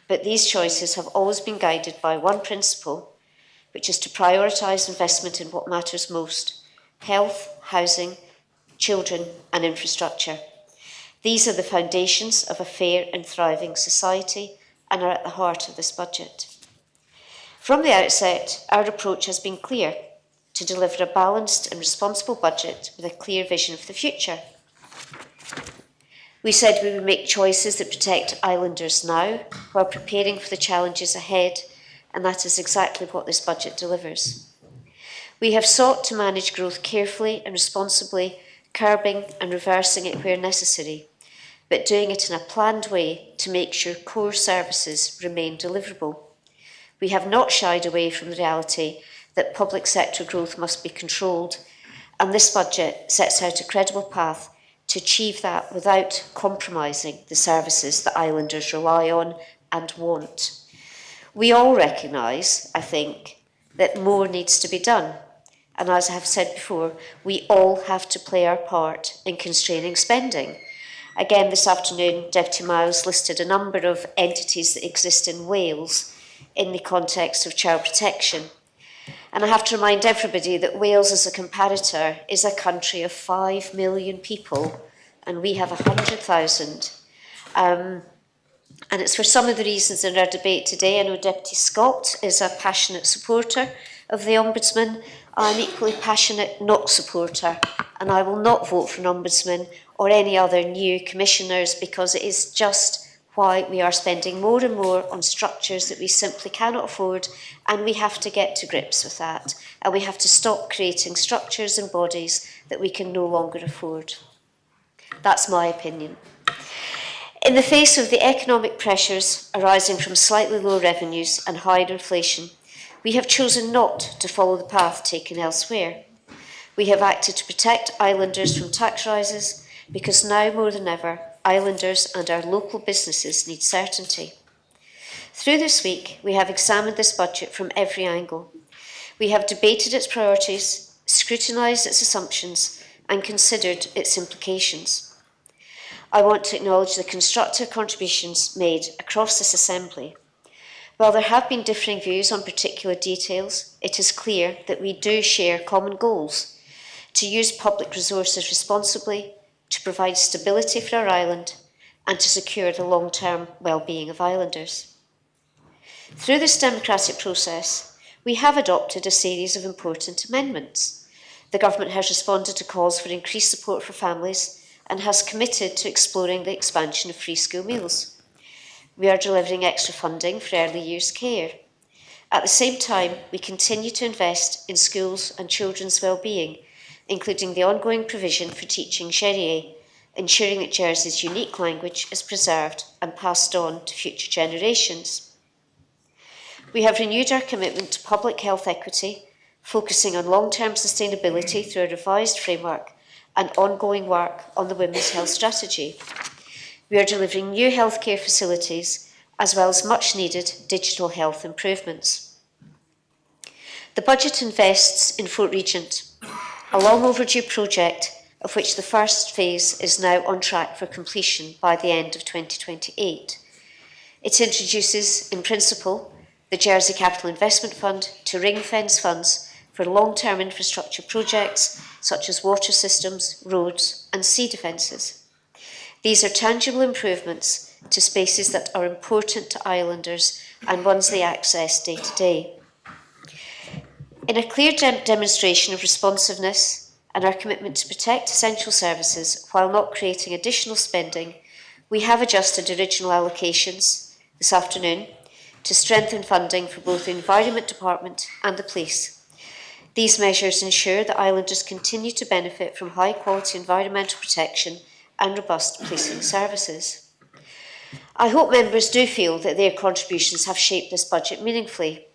M: but these choices have always been guided by one principle, which is to prioritise investment in what matters most: health, housing, children and infrastructure. These are the foundations of a fair and thriving society and are at the heart of this budget. From the outset, our approach has been clear: to deliver a balanced and responsible budget with a clear vision for the future. We said we would make choices that protect Islanders now while preparing for the challenges ahead, and that is exactly what this budget delivers. We have sought to manage growth carefully and responsibly, curbing and reversing it where necessary, but doing it in a planned way to make sure core services remain deliverable. We have not shied away from the reality that public sector growth must be controlled, and this budget sets out a credible path to achieve that without compromising the services that Islanders rely on and want. We all recognise, I think, that more needs to be done. And as I have said before, we all have to play our part in constraining spending. Again, this afternoon, Deputy Miles listed a number of entities that exist in Wales in the context of child protection. And I have to remind everybody that Wales, as a comparator, is a country of 5 million people, and we have 100,000. And it's for some of the reasons in our debate today. I know Deputy Scott is a passionate supporter of the Ombudsman. I'm equally passionate not supporter, and I will not vote for an Ombudsman or any other new commissioners, because it is just why we are spending more and more on structures that we simply cannot afford, and we have to get to grips with that. And we have to stop creating structures and bodies that we can no longer afford. That's my opinion. In the face of the economic pressures arising from slightly lower revenues and higher inflation, we have chosen not to follow the path taken elsewhere. We have acted to protect islanders from tax rises, because now more than ever, islanders and our local businesses need certainty. Through this week, we have examined this budget from every angle. We have debated its priorities, scrutinised its assumptions, and considered its implications. I want to acknowledge the constructive contributions made across this Assembly. While there have been differing views on particular details, it is clear that we do share common goals: to use public resources responsibly, to provide stability for our island, and to secure the long-term well-being of islanders. Through this democratic process, we have adopted a series of important amendments. The Government has responded to calls for increased support for families and has committed to exploring the expansion of free school meals. We are delivering extra funding for early years care. At the same time, we continue to invest in schools and children's well-being, including the ongoing provision for teaching Sharia, ensuring that Jersey's unique language is preserved and passed on to future generations. We have renewed our commitment to public health equity, focusing on long-term sustainability through a revised framework and ongoing work on the Women's Health Strategy. We are delivering new healthcare facilities as well as much-needed digital health improvements. The budget invests in Fort Regent, a long overdue project of which the first phase is now on track for completion by the end of 2028. It introduces, in principle, the Jersey Capital Investment Fund to ring-fence funds for long-term infrastructure projects such as water systems, roads and sea defences. These are tangible improvements to spaces that are important to islanders and ones they access day to day. In a clear demonstration of responsiveness and our commitment to protect essential services while not creating additional spending, we have adjusted original allocations this afternoon to strengthen funding for both the Environment Department and the police. These measures ensure that islanders continue to benefit from high-quality environmental protection and robust policing services. I hope members do feel that their contributions have shaped this budget meaningfully.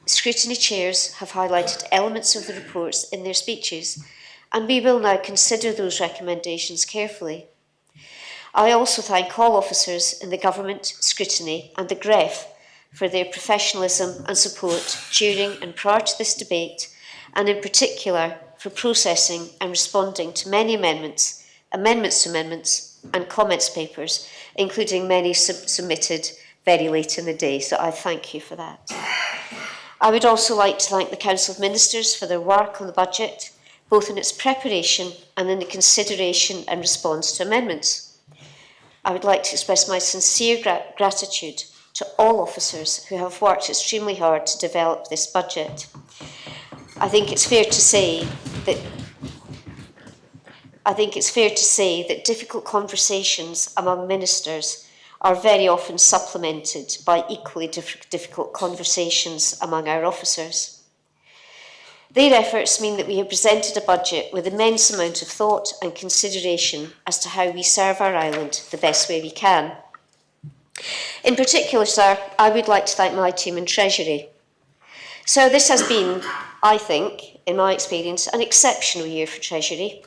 M: Scrutiny chairs have highlighted elements of the reports in their speeches, and we will now consider those recommendations carefully. I also thank all officers in the Government, Scrutiny and the GREF for their professionalism and support during and prior to this debate, and in particular for processing and responding to many amendments to amendments and comments papers, including many submitted very late in the day, so I thank you for that. I would also like to thank the Council of Ministers for their work on the budget, both in its preparation and in the consideration and response to amendments. I would like to express my sincere gratitude to all officers who have worked extremely hard to develop this budget. I think it's fair to say that difficult conversations among ministers are very often supplemented by equally difficult conversations among our officers. Their efforts mean that we have presented a budget with immense amount of thought and consideration as to how we serve our island the best way we can. In particular, sir, I would like to thank my team in Treasury. So this has been, I think, in my experience, an exceptional year for Treasury.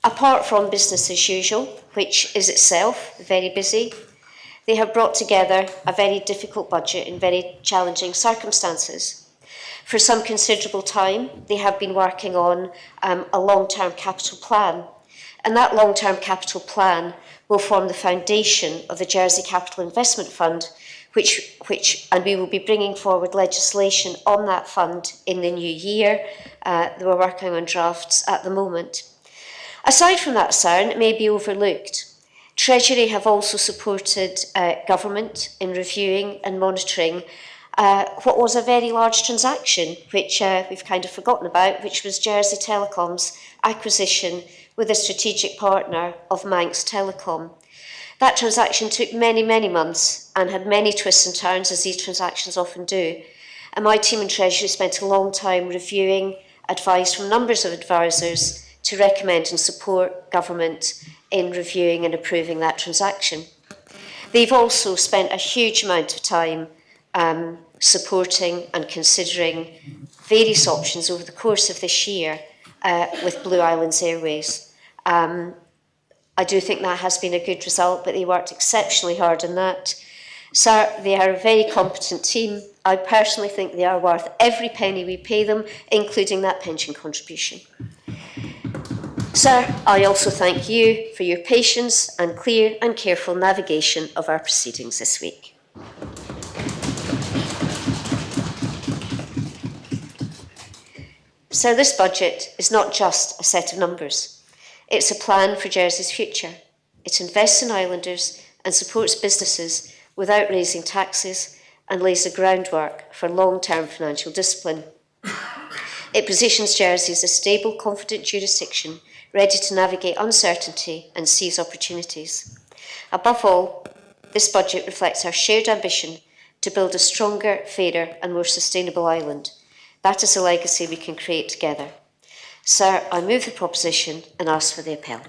M: Apart from business as usual, which is itself very busy, they have brought together a very difficult budget in very challenging circumstances. For some considerable time, they have been working on a long-term capital plan, And that long-term capital plan will form the foundation of the Jersey Capital Investment Fund, and we will be bringing forward legislation on that fund in the new year. We're working on drafts at the moment. Aside from that, sir, and it may be overlooked, Treasury have also supported government in reviewing and monitoring what was a very large transaction, which we've kind of forgotten about, which was Jersey Telecom's acquisition with a strategic partner of Manx Telecom. That transaction took many, many months and had many twists and turns, as these transactions often do. And my team in Treasury spent a long time reviewing advice from numbers of advisors to recommend and support government in reviewing and approving that transaction. They've also spent a huge amount of time supporting and considering various options over the course of this year with Blue Islands Airways. I do think that has been a good result, but they worked exceptionally hard on that. Sir, they are a very competent team. I personally think they are worth every penny we pay them, including that pension contribution. Sir, I also thank you for your patience and clear and careful navigation of our proceedings this week. Sir, this budget is not just a set of numbers. It's a plan for Jersey's future. It invests in islanders and supports businesses without raising taxes and lays the groundwork for long-term financial discipline. It positions Jersey as a stable, confident jurisdiction ready to navigate uncertainty and seize opportunities. Above all, this budget reflects our shared ambition to build a stronger, fairer and more sustainable island. That is a legacy we can create together. Sir, I move the proposition and ask for the appel.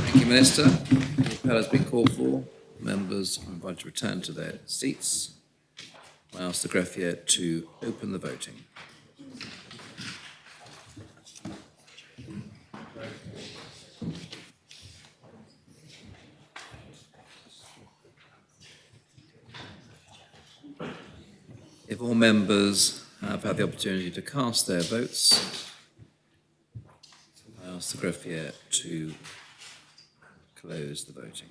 B: Thank you, Minister. The appel has been called for. Members are invited to return to their seats. I ask the greffier to open the voting. If all members have had the opportunity to cast their votes, I ask the greffier to close the voting.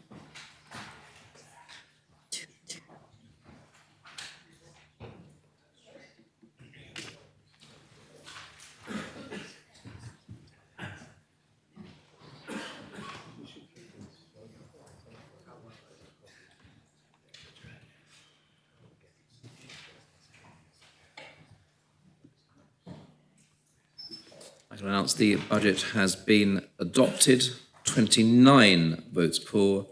B: I can announce the budget has been adopted. 29 votes pour,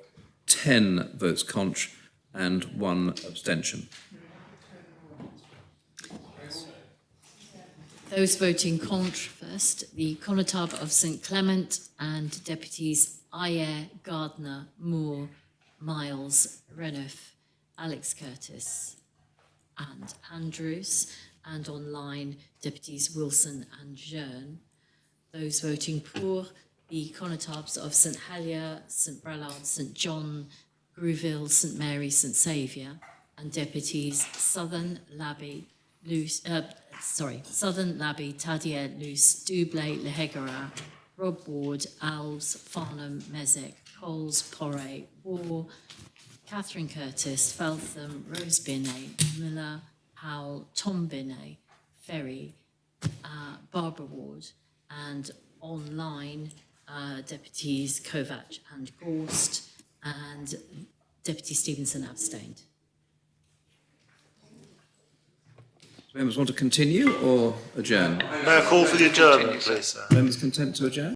B: 10 votes contra, and 1 abstention.
N: Those voting contra first, the Conotub of St Clement and Deputies Ayer, Gardner, Moore, Miles, Renouf, Alex Curtis and Andrews, and online Deputies Wilson and Jearn. Those voting pour, the Conotubs of St Helier, St Brallard, St John, Grouville, St Mary, St Saviour, and Deputies Southern Labby, Tadier, Luce, Doublé, Lehegara, Rob Ward, Alves, Farnham, Mezek, Coles, Porre, War, Catherine Curtis, Feltham, Rose Binney, Miller, Howell, Tom Binney, Ferry, Barbara Ward, and online Deputies Kovac and Gorst, and Deputy Stevenson abstained.
B: Members want to continue or adjourn?
O: May I call for the adjournment, please, sir?
B: Members content to adjourn?